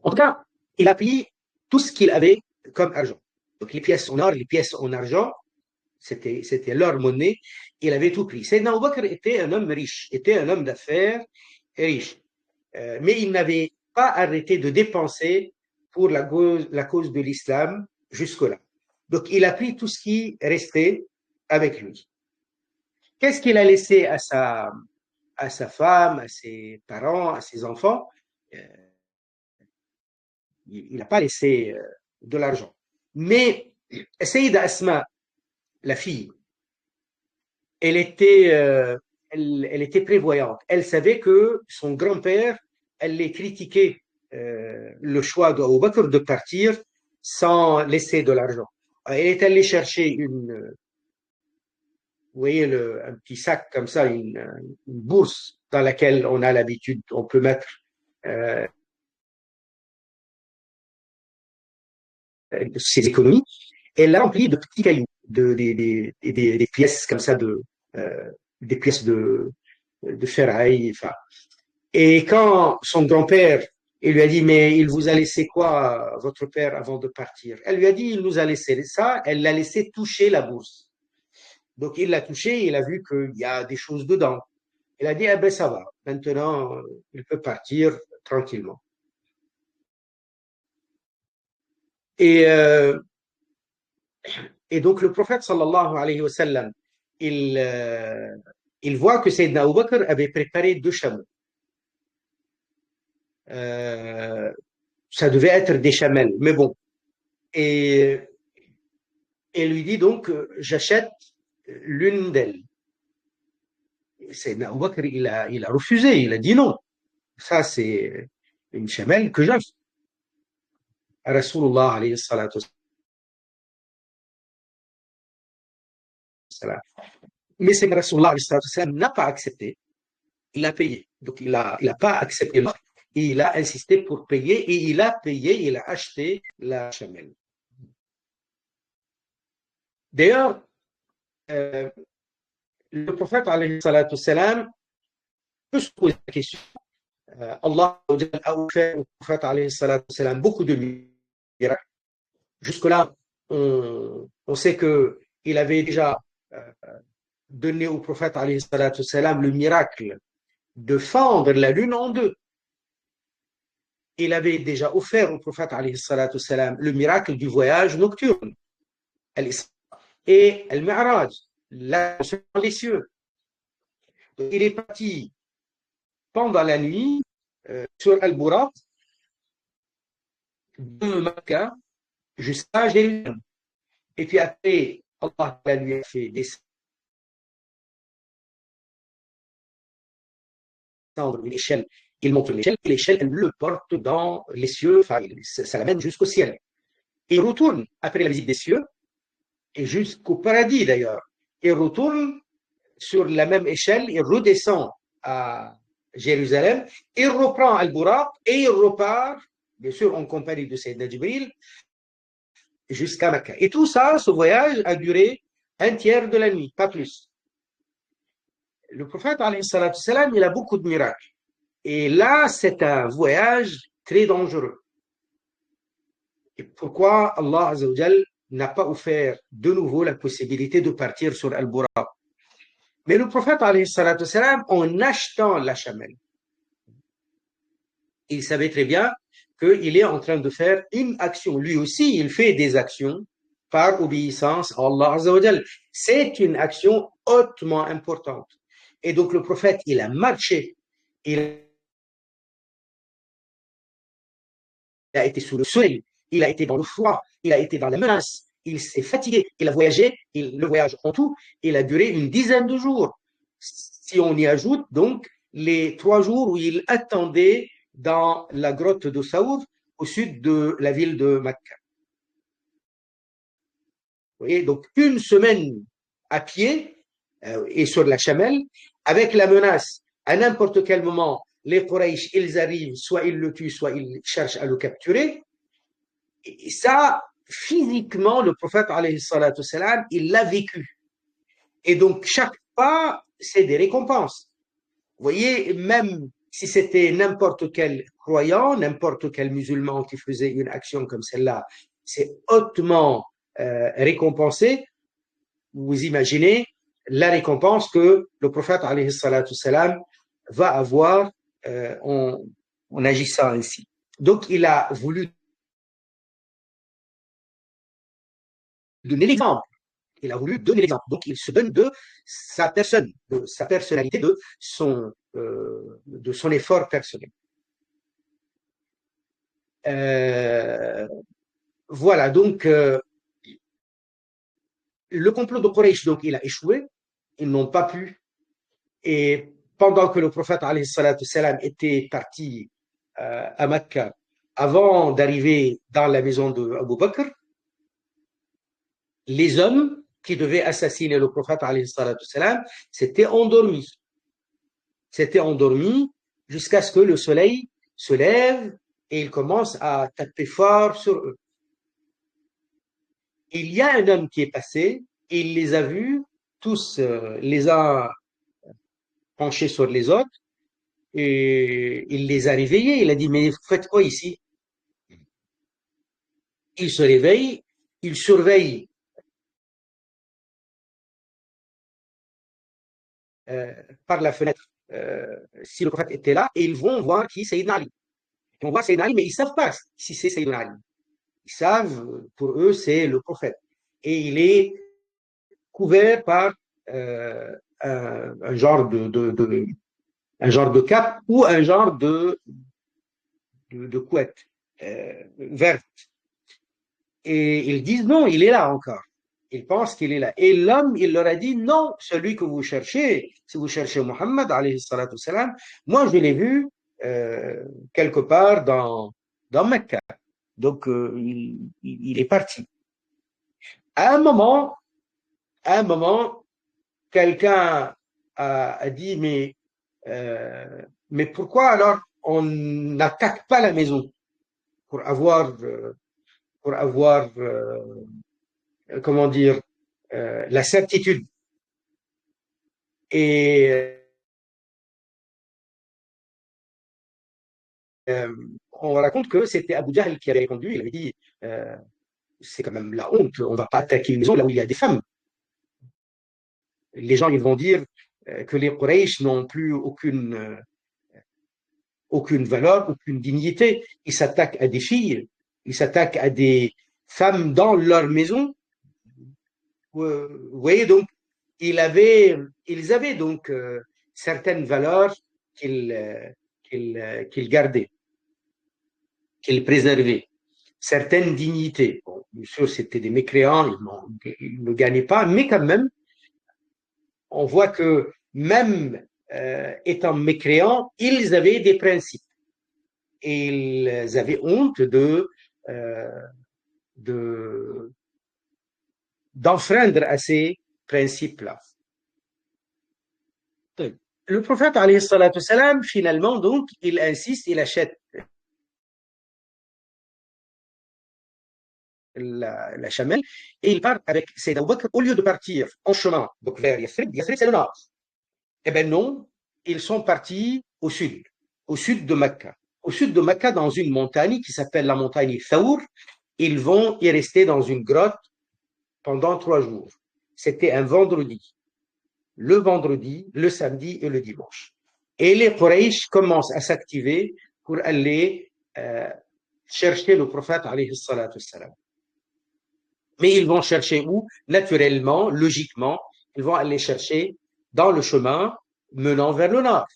En tout cas, il a pris tout ce qu'il avait comme argent. Donc les pièces en or, les pièces en argent, c'était leur monnaie. Il avait tout pris. Sayyidina Abu Bakr était un homme riche, était un homme d'affaires riche. Mais il n'avait pas arrêté de dépenser pour la cause de l'islam jusque-là. Donc il a pris tout ce qui restait avec lui. Qu'est-ce qu'il a laissé à sa femme, à ses parents, à ses enfants? Il n'a pas laissé de l'argent. Mais Sayyida Asma, la fille, elle était prévoyante. Elle savait que son grand-père allait critiquer le choix d'Abu Bakr de partir sans laisser de l'argent. Elle est allée chercher vous voyez, un petit sac comme ça, une bourse dans laquelle on a l'habitude, on peut mettre euh, ses économies. Elle l'a rempli de petits cailloux, des pièces comme ça, des pièces de ferraille. Enfin. Et quand son grand-père, il lui a dit, mais il vous a laissé quoi, votre père, avant de partir? Elle lui a dit, il nous a laissé ça. Elle l'a laissé toucher la bourse. Donc il l'a touché, il a vu qu'il y a des choses dedans. Il a dit, eh ben ça va, maintenant il peut partir tranquillement. Et, euh, et donc le prophète sallallahu alayhi wa sallam, il, euh, il voit que Sayyidina Abu Bakr avait préparé 2 chameaux. Euh, ça devait être des chamelles, mais bon. Et, et lui dit donc, j'achète l'une d'elles. Sayyidina Abu Bakr, il a refusé, il a dit non. Ça, c'est une chamelle que j'achète. Rasulullah alayhi salatu wassalam. Mais c'est que Rasulullah alayhi salatu wassalam n'a pas accepté. Il l'a payé. Donc il a pas accepté l'offre. Il a insisté pour payer et il a payé, il a acheté la chamelle. D'ailleurs, euh, le prophète alayhi salatu wassalam peut se poser la question. Allah a offert au prophète alayhi salatu wassalam beaucoup de miracles. Jusque-là, on sait qu'il avait déjà donné au prophète alayhi salatu wassalam le miracle de fendre la lune en deux. Il avait déjà offert au prophète alayhi salatu wassalam le miracle du voyage nocturne. Et Al-Mi'raj, l'ascension dans les cieux. Donc, il est parti pendant la nuit sur Al-Buraq de Makkah jusqu'à Jérusalem. Et puis après, Allah lui a fait descendre une échelle. Il monte l'échelle, elle le porte dans les cieux, enfin, ça l'amène jusqu'au ciel. Et il retourne après la visite des cieux, et jusqu'au paradis d'ailleurs. Il retourne sur la même échelle, il redescend à Jérusalem, il reprend Al-Buraq et il repart, bien sûr en compagnie de Sayyidina Jibril, jusqu'à Makkah. Et tout ça, ce voyage a duré un tiers de la nuit, pas plus. Le prophète, alayhi salatu salam, il a beaucoup de miracles. Et là, c'est un voyage très dangereux. Et pourquoi Allah Azzawajal n'a pas offert de nouveau la possibilité de partir sur Al-Buraq? Mais le prophète, alayhi salatu salam, en achetant la chamelle, il savait très bien qu'il est en train de faire une action. Lui aussi, il fait des actions par obéissance à Allah Azzawajal. C'est une action hautement importante. Et donc le prophète, il a marché, il a été sous le soleil, il a été dans le froid, il a été dans la menace, il s'est fatigué. Il a voyagé, le voyage en tout, il a duré une dizaine de jours. Si on y ajoute donc les 3 jours où il attendait dans la grotte de Saour, au sud de la ville de Mecca. Vous voyez, donc une semaine à pied et sur la chamelle, avec la menace à n'importe quel moment, les Quraysh, ils arrivent, soit ils le tuent, soit ils cherchent à le capturer. Et ça, physiquement, le prophète, alayhi salatu salam, il l'a vécu. Et donc, chaque pas, c'est des récompenses. Vous voyez, même si c'était n'importe quel croyant, n'importe quel musulman qui faisait une action comme celle-là, c'est hautement récompensé. Vous imaginez la récompense que le prophète alayhi salatu salam va avoir en agissant ainsi. Donc, il a voulu donner l'exemple. Il a voulu donner l'exemple. Donc, il se donne de sa personne, de sa personnalité, de son effort personnel. Voilà, donc, le complot de Quraysh, donc, il a échoué. Ils n'ont pas pu. Et pendant que le prophète, alayhi salatu salam, était parti à Mecca, avant d'arriver dans la maison d'Abu Bakr, les hommes qui devaient assassiner le prophète, alayhi salatu salam, s'étaient endormis. S'étaient endormis jusqu'à ce que le soleil se lève et il commence à taper fort sur eux. Il y a un homme qui est passé, et il les a vus, tous les uns penchés sur les autres, et il les a réveillés. Il a dit, mais vous faites quoi ici? Il se réveille, il surveille par la fenêtre si le prophète était là, et ils vont voir qui c'est Sayyidina Ali. On voit Sayyidina Ali, mais ils ne savent pas si c'est Sayyidina Ali. Ils savent, pour eux, c'est le prophète. Et il est couvert par un genre un genre de cape ou un genre de couette verte. Et ils disent non, il est là encore. Ils pensent qu'il est là. Et l'homme, il leur a dit non, celui que vous cherchez, si vous cherchez Mohammed, alayhi salatu salam, moi je l'ai vu quelque part dans Mecca. Donc il est parti. À un moment, quelqu'un a dit mais pourquoi alors on n'attaque pas la maison pour avoir comment dire la certitude. Et on raconte que c'était Abu Jahl qui avait répondu. Il avait dit c'est quand même la honte, on ne va pas attaquer une maison là où il y a des femmes. Les gens ils vont dire que les Quraysh n'ont plus aucune valeur, aucune dignité. Ils s'attaquent à des filles, ils s'attaquent à des femmes dans leur maison. Vous voyez, donc, ils avaient donc certaines valeurs qu'ils gardaient, qu'ils préservaient, certaines dignités. Bon, bien sûr, c'était des mécréants, ils ne gagnaient pas, mais quand même, on voit que même étant mécréants, ils avaient des principes. Et ils avaient honte d'enfreindre à ces principes-là. Le prophète, alayhi salatu salam, finalement, donc, il insiste, il achète la chamelle et il part avec Sayyid Abu Bakr au lieu de partir en chemin donc vers Yathrib. Yathrib, c'est le nord. Eh bien non, ils sont partis au sud de Mecca. Au sud de Mecca, dans une montagne qui s'appelle la montagne Thaour, ils vont y rester dans une grotte pendant 3 jours. C'était un vendredi. Le vendredi, le samedi et le dimanche. Et les Quraysh commencent à s'activer pour aller chercher le prophète, alayhi salatu salam. Mais ils vont chercher où? Naturellement, logiquement, ils vont aller chercher dans le chemin menant vers le nord,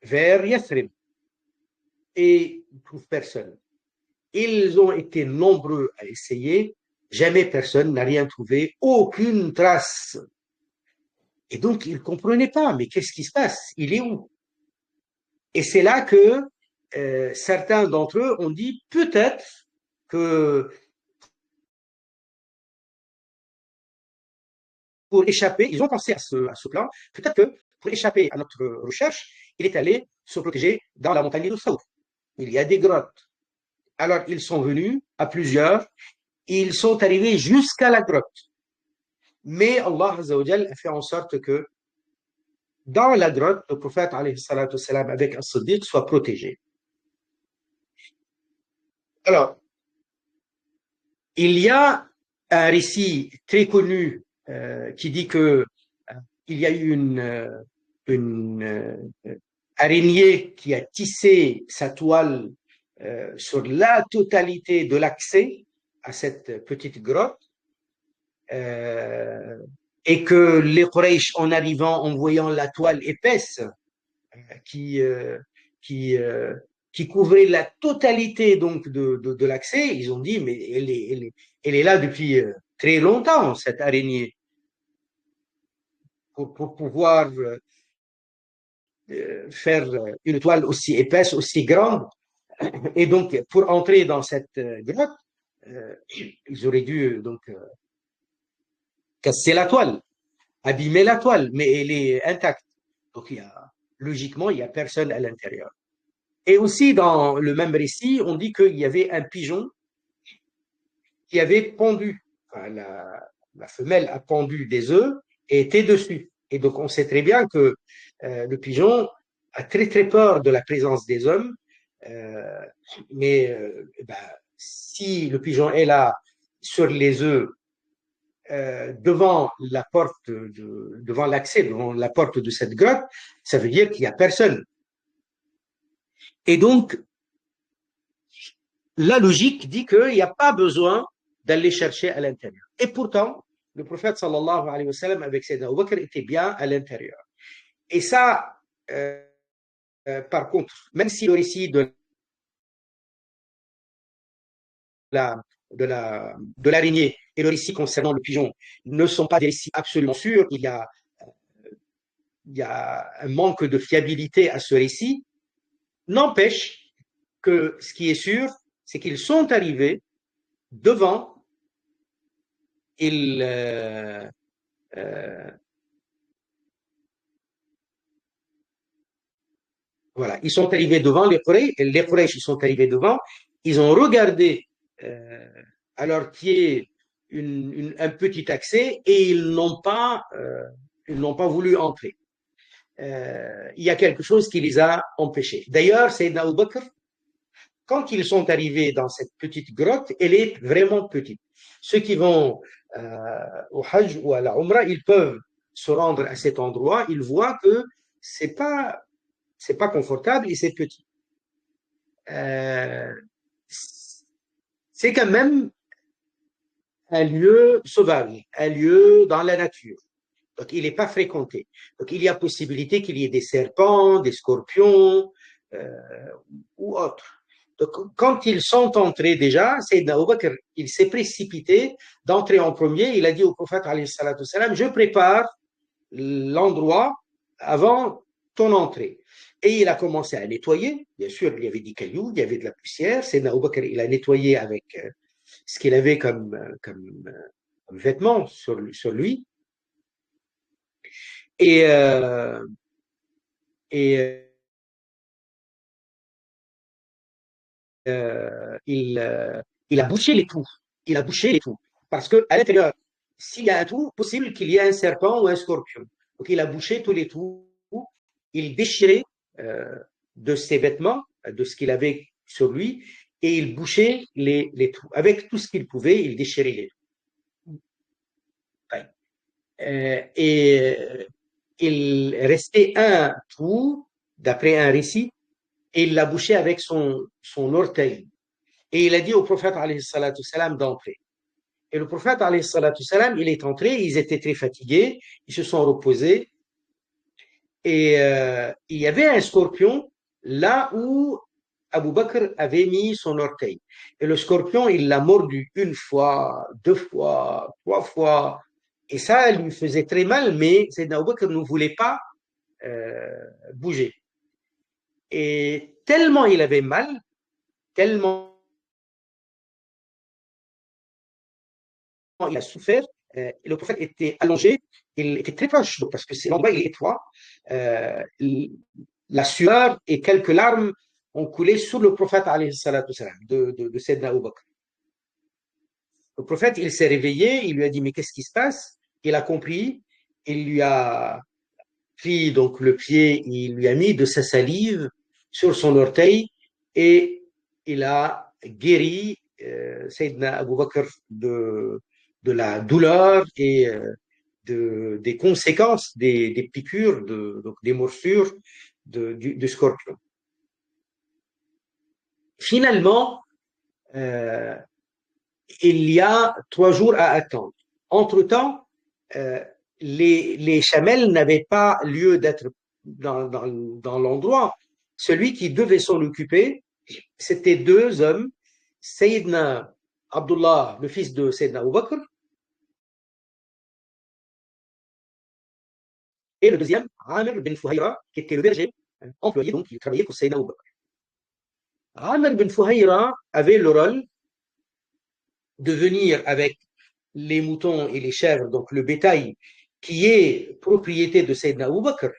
vers Yathrib. Et ils ne trouvent personne. Ils ont été nombreux à essayer Jamais personne n'a rien trouvé, aucune trace. Et donc, il ne comprenait pas, mais qu'est-ce qui se passe? Il est où? Et c'est là que certains d'entre eux ont dit peut-être que pour échapper, ils ont pensé à ce plan, peut-être que pour échapper à notre recherche, il est allé se protéger dans la montagne de Saouf. Il y a des grottes. Alors, ils sont venus à plusieurs, ils sont arrivés jusqu'à la grotte. Mais Allah Azzawajal a fait en sorte que dans la grotte, le prophète salam, avec As-Siddiq soit protégé. Alors, il y a un récit très connu qui dit que il y a eu une araignée qui a tissé sa toile sur la totalité de l'accès à cette petite grotte et que les Quraysh, en arrivant, en voyant la toile épaisse qui, euh, qui, euh, qui couvrait la totalité donc de l'accès, ils ont dit, mais elle est là depuis très longtemps, cette araignée, pour pouvoir faire une toile aussi épaisse, aussi grande. Et donc, pour entrer dans cette grotte, ils auraient dû donc casser la toile, abîmer la toile, mais elle est intacte. Donc, logiquement, il n'y a personne à l'intérieur. Et aussi, dans le même récit, on dit qu'il y avait un pigeon qui avait pondu. Enfin, la femelle a pondu des œufs et était dessus. Et donc, on sait très bien que le pigeon a très, très peur de la présence des hommes. Euh, mais ben, si le pigeon est là sur les œufs, devant la porte, devant l'accès, devant la porte de cette grotte, ça veut dire qu'il n'y a personne. Et donc, la logique dit qu'il n'y a pas besoin d'aller chercher à l'intérieur. Et pourtant, le prophète sallallahu alayhi wa sallam avec Sayyidina Abu Bakr était bien à l'intérieur. Et ça, par contre, même si le récit la, de l'araignée et le récit concernant le pigeon ne sont pas des récits absolument sûrs, il y a un manque de fiabilité à ce récit, n'empêche que ce qui est sûr, c'est qu'ils sont arrivés devant, ils, voilà, ils sont arrivés devant les Quraysh, ils sont arrivés devant, ils ont regardé alors qu'il y ait un petit accès et ils n'ont pas voulu entrer. Il y a quelque chose qui les a empêchés. D'ailleurs, Sayyidina Abu Bakr, quand ils sont arrivés dans cette petite grotte, elle est vraiment petite. Ceux qui vont au Hajj ou à la Umrah, ils peuvent se rendre à cet endroit, ils voient que c'est pas confortable et c'est petit. Euh, c'est quand même un lieu sauvage, un lieu dans la nature. Donc, il n'est pas fréquenté. Donc, il y a possibilité qu'il y ait des serpents, des scorpions ou autres. Donc, quand ils sont entrés déjà, Sayyidina Abu Bakr, il s'est précipité d'entrer en premier. Il a dit au prophète, alayhi salatu salam, je prépare l'endroit avant ton entrée. Et il a commencé à nettoyer. Bien sûr, il y avait des cailloux, il y avait de la poussière. Sayyidina Abu Bakr, il a nettoyé avec ce qu'il avait comme vêtements sur lui. Et, et il a bouché les trous. Il a bouché les trous. Parce qu'à l'intérieur, s'il y a un trou, possible qu'il y ait un serpent ou un scorpion. Donc il a bouché tous les trous. Il déchirait de ses vêtements, de ce qu'il avait sur lui, et il bouchait les trous. Avec tout ce qu'il pouvait, il déchirait les trous. Et il restait un trou, d'après un récit, et il l'a bouché avec son orteil. Et il a dit au prophète alayhi salatu salam d'entrer. Et le prophète alayhi salatu salam, il est entré, ils étaient très fatigués, ils se sont reposés. Et il y avait un scorpion là où Abu Bakr avait mis son orteil. Et le scorpion, il l'a mordu une fois, deux fois, trois fois. Et ça lui faisait très mal, mais Sayyidina Abu Bakr ne voulait pas bouger. Et tellement il avait mal, tellement il a souffert, le prophète était allongé, il était très proche, parce que l'endroit il est étroit. Euh, la sueur et quelques larmes ont coulé sur le prophète de Sayyidina Abu Bakr. Le prophète, il s'est réveillé, il lui a dit, mais qu'est-ce qui se passe? Il a compris, il lui a pris donc le pied, il lui a mis de sa salive sur son orteil et il a guéri Sayyidina Abu Bakr de la douleur et des conséquences des piqûres, donc des morsures du scorpion. Finalement, euh, il y a 3 jours à attendre. Entre-temps, euh, les chamelles n'avaient pas lieu d'être dans l'endroit. Celui qui devait s'en occuper, c'était 2 hommes, Sayyidina Abdullah, le fils de Sayyidina Abu Bakr, et le deuxième, Amr bin Fuhayra, qui était le berger, employé, donc il travaillait pour Sayyidina Abu Bakr. Amr bin Fuhayra avait le rôle de venir avec les moutons et les chèvres, donc le bétail qui est propriété de Sayyidina Abu Bakr.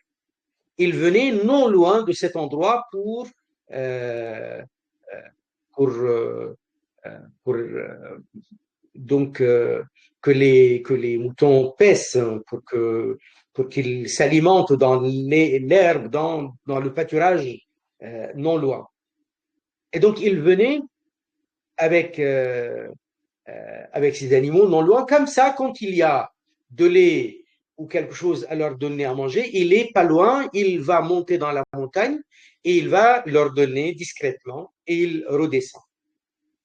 Il venait non loin de cet endroit euh, pour, euh, pour donc que les moutons paissent, pour qu'ils s'alimentent dans l'herbe, dans le pâturage non loin. Et donc il venait avec avec ces animaux non loin. Comme ça, quand il y a de lait ou quelque chose à leur donner à manger, il est pas loin, il va monter dans la montagne et il va leur donner discrètement et il redescend.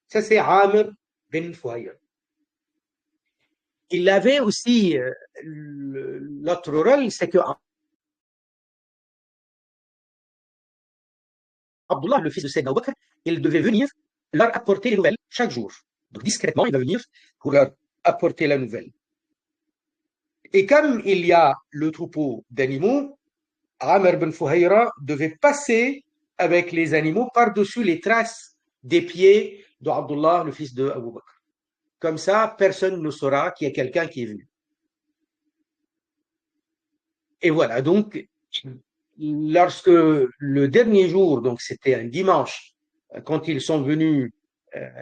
Ça, c'est Amr bin Fuhayr. Il avait aussi l'autre rôle, c'est que Abdullah, le fils de Sayyidina Abu Bakr, il devait venir leur apporter les nouvelles chaque jour. Donc discrètement, il va venir pour leur apporter la nouvelle. Et comme il y a le troupeau d'animaux, Amr bin Fuhayra devait passer avec les animaux par-dessus les traces des pieds d'Abdullah, le fils de Abu Bakr. Comme ça, personne ne saura qu'il y a quelqu'un qui est venu. Et voilà, donc, lorsque le dernier jour, donc c'était un dimanche, quand ils sont venus,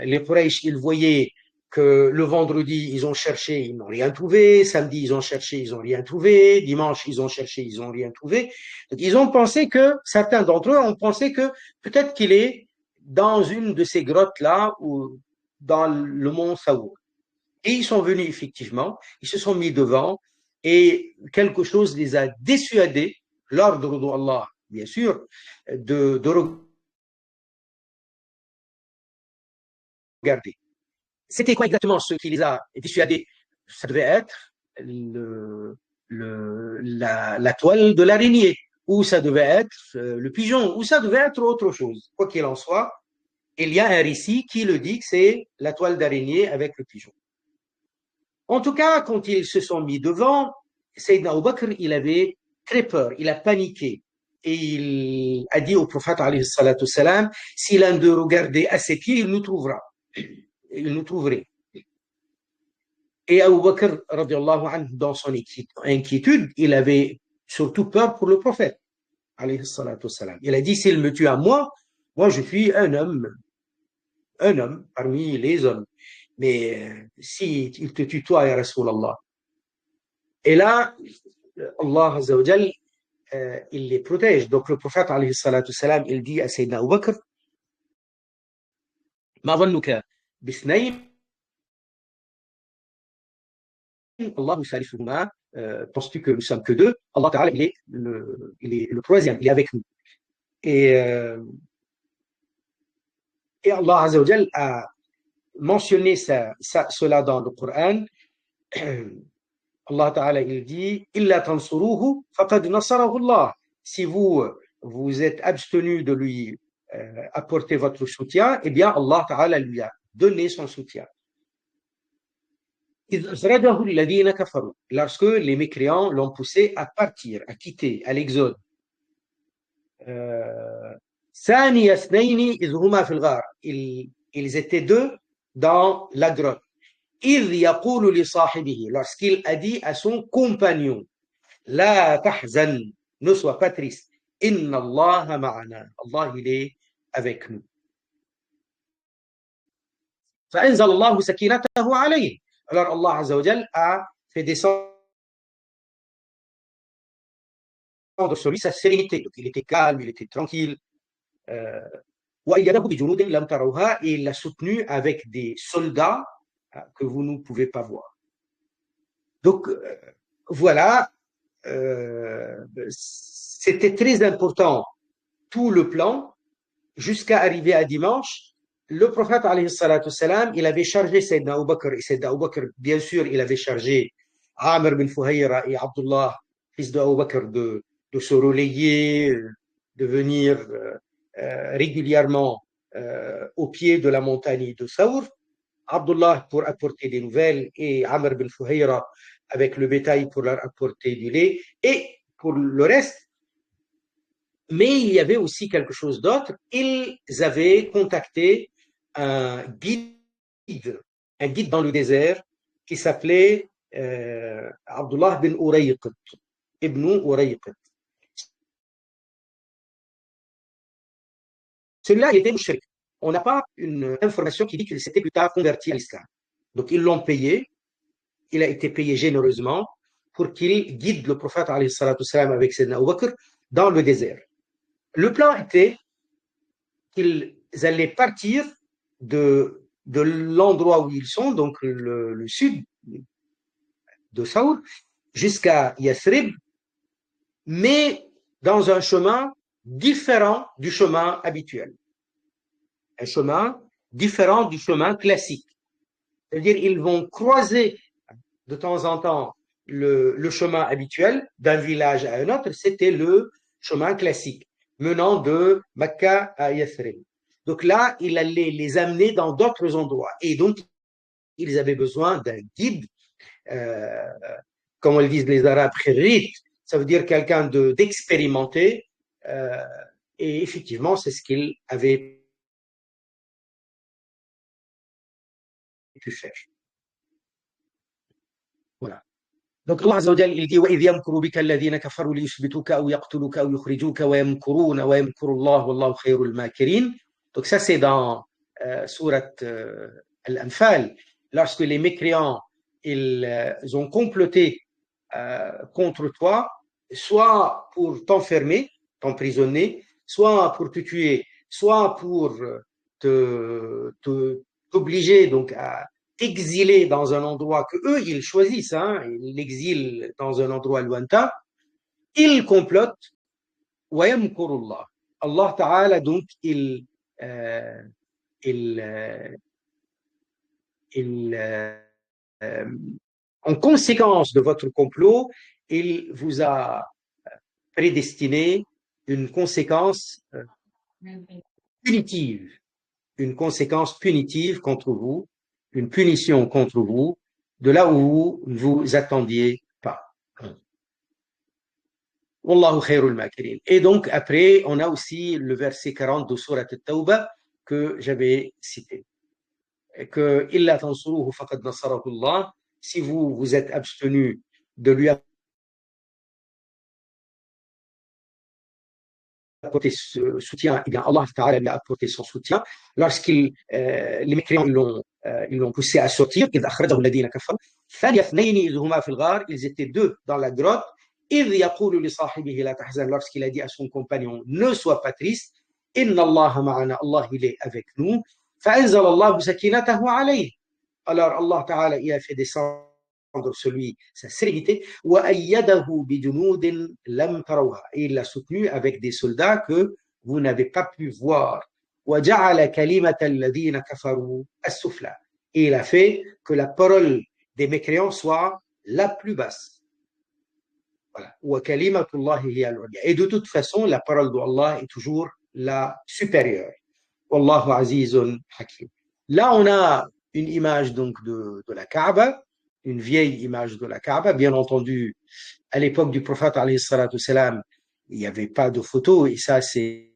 les Quraysh, ils voyaient que le vendredi, ils ont cherché, ils n'ont rien trouvé. Samedi, ils ont cherché, ils n'ont rien trouvé. Dimanche, ils ont cherché, ils n'ont rien trouvé. Donc, ils ont pensé que, certains d'entre eux ont pensé que peut-être qu'il est dans une de ces grottes-là ou dans le mont Saour. Et ils sont venus effectivement, ils se sont mis devant et quelque chose les a dissuadés, l'ordre d'Allah, bien sûr, de regarder. C'était quoi exactement ce qui les a dissuadés? Ça devait être la toile de l'araignée, ou ça devait être le pigeon, ou ça devait être autre chose. Quoi qu'il en soit, il y a un récit qui le dit que c'est la toile d'araignée avec le pigeon. En tout cas, quand ils se sont mis devant, Sayyidina Abu Bakr, il avait très peur, il a paniqué. Et il a dit au prophète, alayhi salatu salam, si l'un d'eux regardait à ses pieds, il nous trouvera. Il nous trouverait. Et Abu Bakr, radiallahu anhu, dans son inquiétude, il avait surtout peur pour le prophète, alayhi salatu salam. Il a dit, s'il me tue à moi, moi je suis un homme parmi les hommes. Mais si il te tue toi, ya Rasulallah. Et là, Allah Azza wa Jal, il les protège. Donc le prophète, alayhi salatu salam, il dit à Sayyidina Abu Bakr, ma dhannuka bisnayn, Allah salisuhuma, penses-tu que nous sommes que deux? Allah Ta'ala, il est le troisième, il est avec nous. Et, et Allah Azza wa Jal a mentionné cela dans le Coran. Allah Ta'ala, il dit, illa tansuruhu faqad nasarahu Allah. Si vous êtes abstenu de lui apporter votre soutien, eh bien Allah Ta'ala lui a donné son soutien. Lorsque les mécréants l'ont poussé à partir, à quitter, à l'exode. Ils étaient deux dans la grotte. Lorsqu'il a dit à son compagnon, La tahzan, ne sois pas triste. Inna Allah ma'ana. Allah, il est avec nous. فأنزل الله سكينته عليه. Alors Allah Azza wa Jal a fait descendre sur lui sa sérénité. Donc il était calme, il était tranquille. وأيده بجنود لم تروها, et il l'a soutenu avec des soldats que vous ne pouvez pas voir. Donc voilà, c'était très important tout le plan jusqu'à arriver à dimanche. Le prophète alayhi salatu salam, il avait chargé Sayyidina Abu Bakr, et Sayyidina Abu Bakr, bien sûr, il avait chargé Amr bin Fuhayra et Abdullah, fils de Abu Bakr, de se relayer, de venir régulièrement au pied de la montagne de Thawr. Abdullah pour apporter des nouvelles et Amr bin Fuhayra avec le bétail pour leur apporter du lait et pour le reste. Mais il y avait aussi quelque chose d'autre. Ils avaient contacté un guide dans le désert qui s'appelait Abdullah bin Urayqit, Ibn Urayqit. Celui-là, il était mushrik. On n'a pas une information qui dit qu'il s'était plus tard converti à l'islam. Donc, ils l'ont payé. Il a été payé généreusement pour qu'il guide le prophète alayhi salatu salam avec Sayyidina Abu Bakr dans le désert. Le plan était qu'ils allaient partir de l'endroit où ils sont, donc le sud de Saour, jusqu'à Yathrib, mais dans un chemin différent du chemin habituel. Un chemin différent du chemin classique. C'est-à-dire ils vont croiser de temps en temps le chemin habituel d'un village à un autre, c'était le chemin classique menant de Mecca à Yathrib. Donc là, il allait les amener dans d'autres endroits. Et donc, ils avaient besoin d'un guide, comme le disent les Arabes, khirrit, ça veut dire quelqu'un d'expérimenté. Et effectivement, c'est ce qu'ils avaient pu faire. Voilà. Donc Allah Azza wa Jalla, il dit وَإِذْ يَمْكُرُ بِكَ الَّذِينَ كَفَرُوا لِيُثْبِتُوكَ أَوْ يَقْتُلُوكَ أَوْ يُخْرِجُوكَ وَيَمْكُرُونَ وَيَمْكُرُ اللَّهُ وَاللَّهُ خَيْرُ الْمَاكِرِينَ. Donc ça c'est dans sourate Al-Anfal, lorsque les mécréants ils ont comploté contre toi, soit pour t'enfermer, t'emprisonner, soit pour te tuer, soit pour t'obliger donc à exilé dans un endroit que eux ils choisissent, hein, ils l'exilent dans un endroit lointain, ils complotent. Allah Ta'ala donc en conséquence de votre complot, il vous a prédestiné une conséquence punitive, contre vous, une punition contre vous, de là où vous attendiez pas. Wallahu khairul makirin. Et donc, après, on a aussi le verset 40 de Surat At-Tawbah que j'avais cité. Que illa tansuruhu faqad nasarahu Allah. Si vous vous êtes abstenu de lui apporter ce soutien, eh bien Allah Ta'ala lui a apporté son soutien. Lorsqu'ils, les mécréants, ils l'ont poussé à sortir, ils étaient deux dans la grotte. Lorsqu'il a dit à son compagnon, ne sois pas triste, Inna Allah ma'ana, Allah il est avec nous. Alors Allah Ta'ala il a fait descendre sur lui sa sérénité, et il l'a soutenu avec des soldats que vous n'avez pas pu voir. Et il a fait que la parole des mécréants soit la plus basse. Voilà. Et de toute façon, la parole d'Allah est toujours la supérieure. Wallahu azizun hakim. Là, on a une image donc de la Kaaba, une vieille image de la Kaaba. Bien entendu, à l'époque du prophète, alayhi salatu salam, il n'y avait pas de photo, et ça, c'est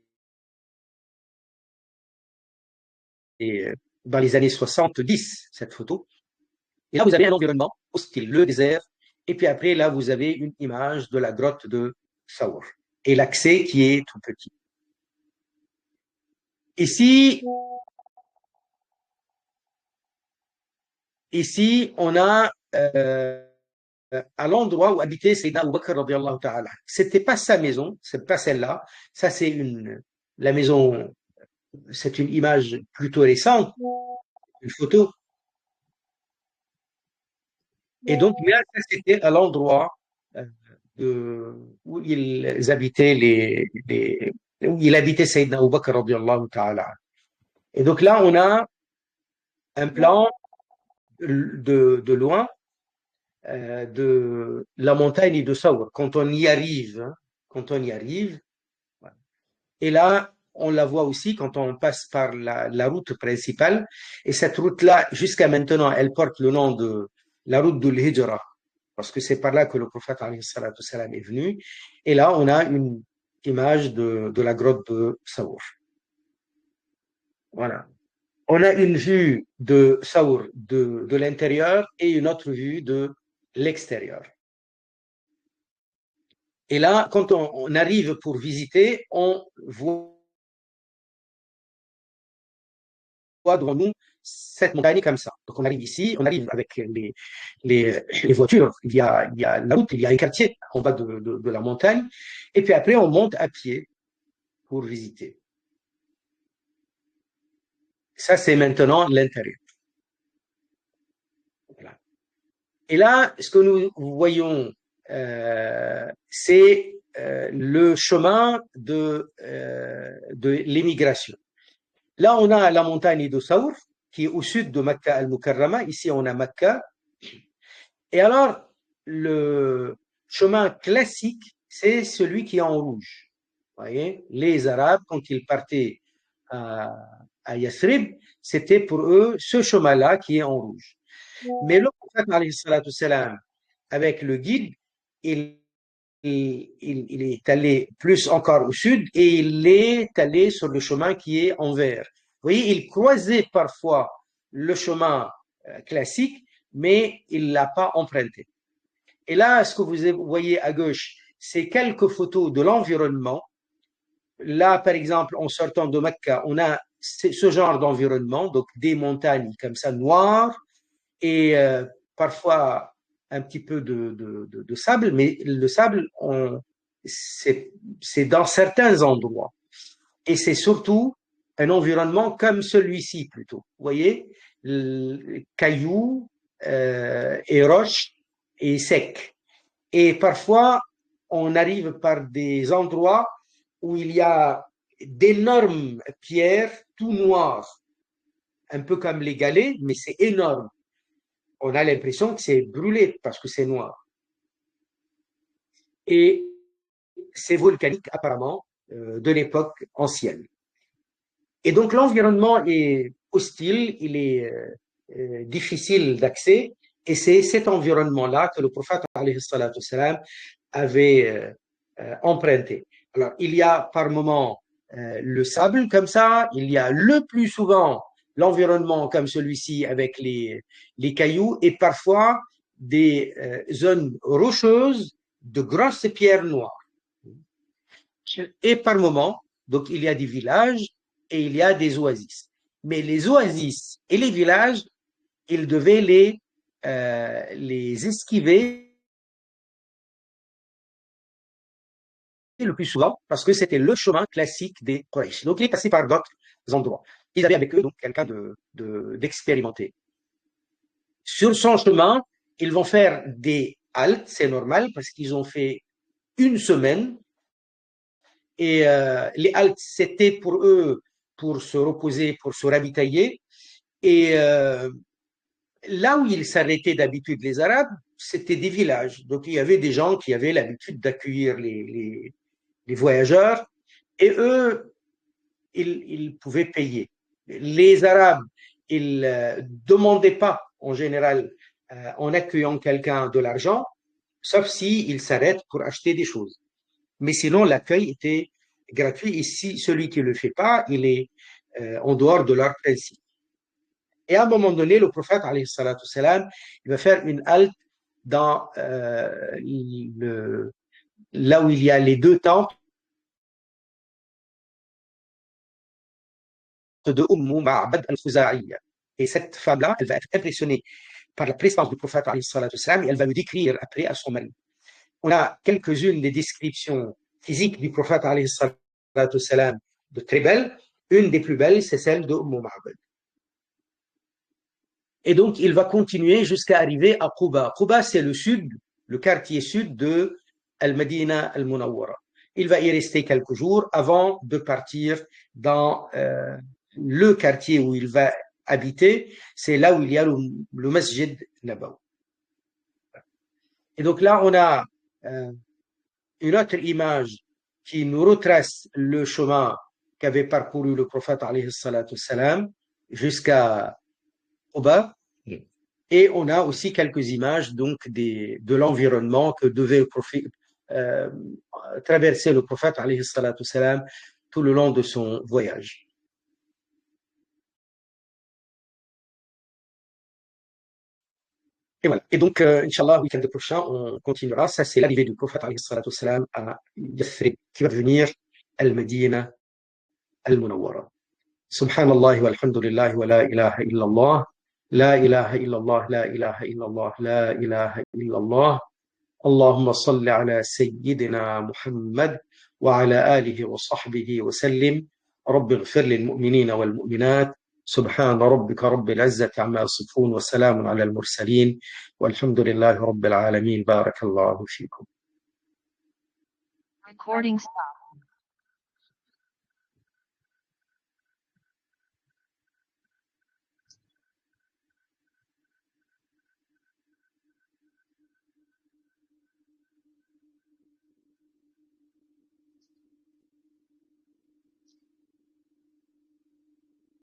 dans les années 70, cette photo. Et là, vous avez un environnement hostile, le désert, et puis après, là, vous avez une image de la grotte de Saour, et l'accès qui est tout petit. Ici, on a à l'endroit où habitait Sayyidina Abu Bakr radiallahu ta'ala. C'était pas sa maison, c'est pas celle-là. Ça, c'est la maison, c'est une image plutôt récente, une photo. Et donc, là, ça, c'était à l'endroit où ils habitaient où il habitait Sayyidina Abu Bakr radiallahu ta'ala. Et donc là, on a un plan de loin de la montagne de Saour. Quand on y arrive, hein, quand on y arrive, voilà. Et là, on la voit aussi quand on passe par la route principale. Et cette route-là, jusqu'à maintenant, elle porte le nom de la route de l'Hijra, parce que c'est par là que le prophète alayhi salatu salam est venu. Et là, on a une image de la grotte de Saour. Voilà. On a une vue de Saour de l'intérieur et une autre vue de l'extérieur. Et là, quand on arrive pour visiter, on voit devant nous cette montagne comme ça. Donc on arrive ici, on arrive avec les voitures, il y a la route, il y a un quartier en bas de la montagne, et puis après on monte à pied pour visiter. Ça, c'est maintenant l'intérieur. Voilà. Et là, ce que nous voyons, c'est le chemin de l'émigration. Là, on a la montagne de Saour, qui est au sud de Mecca al-Mukarrama. Ici, on a Mecca. Et alors, le chemin classique, c'est celui qui est en rouge. Vous voyez, les Arabes, quand ils partaient à Yathrib, c'était pour eux ce chemin-là qui est en rouge. Mais le prophète, alayhi salatu salam, avec le guide, il est allé plus encore au sud et il est allé sur le chemin qui est en vert. Vous voyez, il croisait parfois le chemin classique, mais il ne l'a pas emprunté. Et là, ce que vous voyez à gauche, c'est quelques photos de l'environnement. Là, par exemple, en sortant de Mecca, on a ce genre d'environnement, donc des montagnes comme ça noires et parfois un petit peu de sable, mais le sable, c'est dans certains endroits. Et c'est surtout un environnement comme celui-ci plutôt. Vous voyez, cailloux et roches et sec. Et parfois, on arrive par des endroits où il y a d'énormes pierres tout noires, un peu comme les galets, mais c'est énorme. On a l'impression que c'est brûlé parce que c'est noir. Et c'est volcanique apparemment de l'époque ancienne. Et donc l'environnement est hostile, il est difficile d'accès, et c'est cet environnement-là que le prophète alayhi salatu salam avait emprunté. Alors il y a par moment le sable comme ça, il y a le plus souvent l'environnement comme celui-ci avec les cailloux et parfois des zones rocheuses de grosses pierres noires. Et par moment, donc il y a des villages et il y a des oasis. Mais les oasis et les villages, ils devaient les esquiver le plus souvent parce que c'était le chemin classique des Quraysh. Donc il est passé par d'autres endroits. Ils avaient avec eux donc quelqu'un d'expérimenté. Sur son chemin, ils vont faire des haltes, c'est normal parce qu'ils ont fait une semaine et les haltes c'était pour eux pour se reposer, pour se ravitailler. Et là où ils s'arrêtaient d'habitude les Arabes, c'était des villages. Donc il y avait des gens qui avaient l'habitude d'accueillir les voyageurs. Et eux, ils pouvaient payer. Les Arabes, ils ne demandaient pas en général en accueillant quelqu'un de l'argent, sauf s'ils s'arrêtent pour acheter des choses. Mais sinon, l'accueil était gratuit et si celui qui ne le fait pas, il est en dehors de leur principe. Et à un moment donné, le prophète, alayhi salatu salam, il va faire une halte dans là où il y a les deux temples de Ma'bad al-Khuza'iyya. Et cette femme-là, elle va être impressionnée par la présence du prophète, alayhi salatu salam, et elle va le décrire après à son mari. On a quelques-unes des descriptions physiques du prophète, alayhi salatu salam, de très belles. Une des plus belles, c'est celle de Ma'bad. Et donc, il va continuer jusqu'à arriver à Quba. Quba, c'est le sud, le quartier sud de Al-Madina Al-Munawwara. Il va y rester quelques jours avant de partir dans le quartier où il va habiter. C'est là où il y a le Masjid Nabawi. Et donc là, on a une autre image qui nous retrace le chemin qu'avait parcouru le prophète alayhi salatu salam jusqu'à Quba. Et on a aussi quelques images donc de l'environnement que devait traverser le prophète alayhi salatu salam tout le long de son voyage. Et voilà. Et donc, Inch'Allah, le week-end prochain, on continuera. Ça, c'est l'arrivée du prophète alayhi salatu salam à Yathrib, qui va devenir Al-Madina Al-Munawwara. Subhanallah walhamdulillah wa la ilaha illallah. لا إله إلا الله لا إله إلا الله لا إله إلا الله اللهم صل على سيدنا محمد وعلى آله وصحبه وسلم رب اغفر للمؤمنين والمؤمنات سبحان ربك رب العزة عما يصفون وسلام على المرسلين والحمد لله رب العالمين بارك الله فيكم. Recording stop.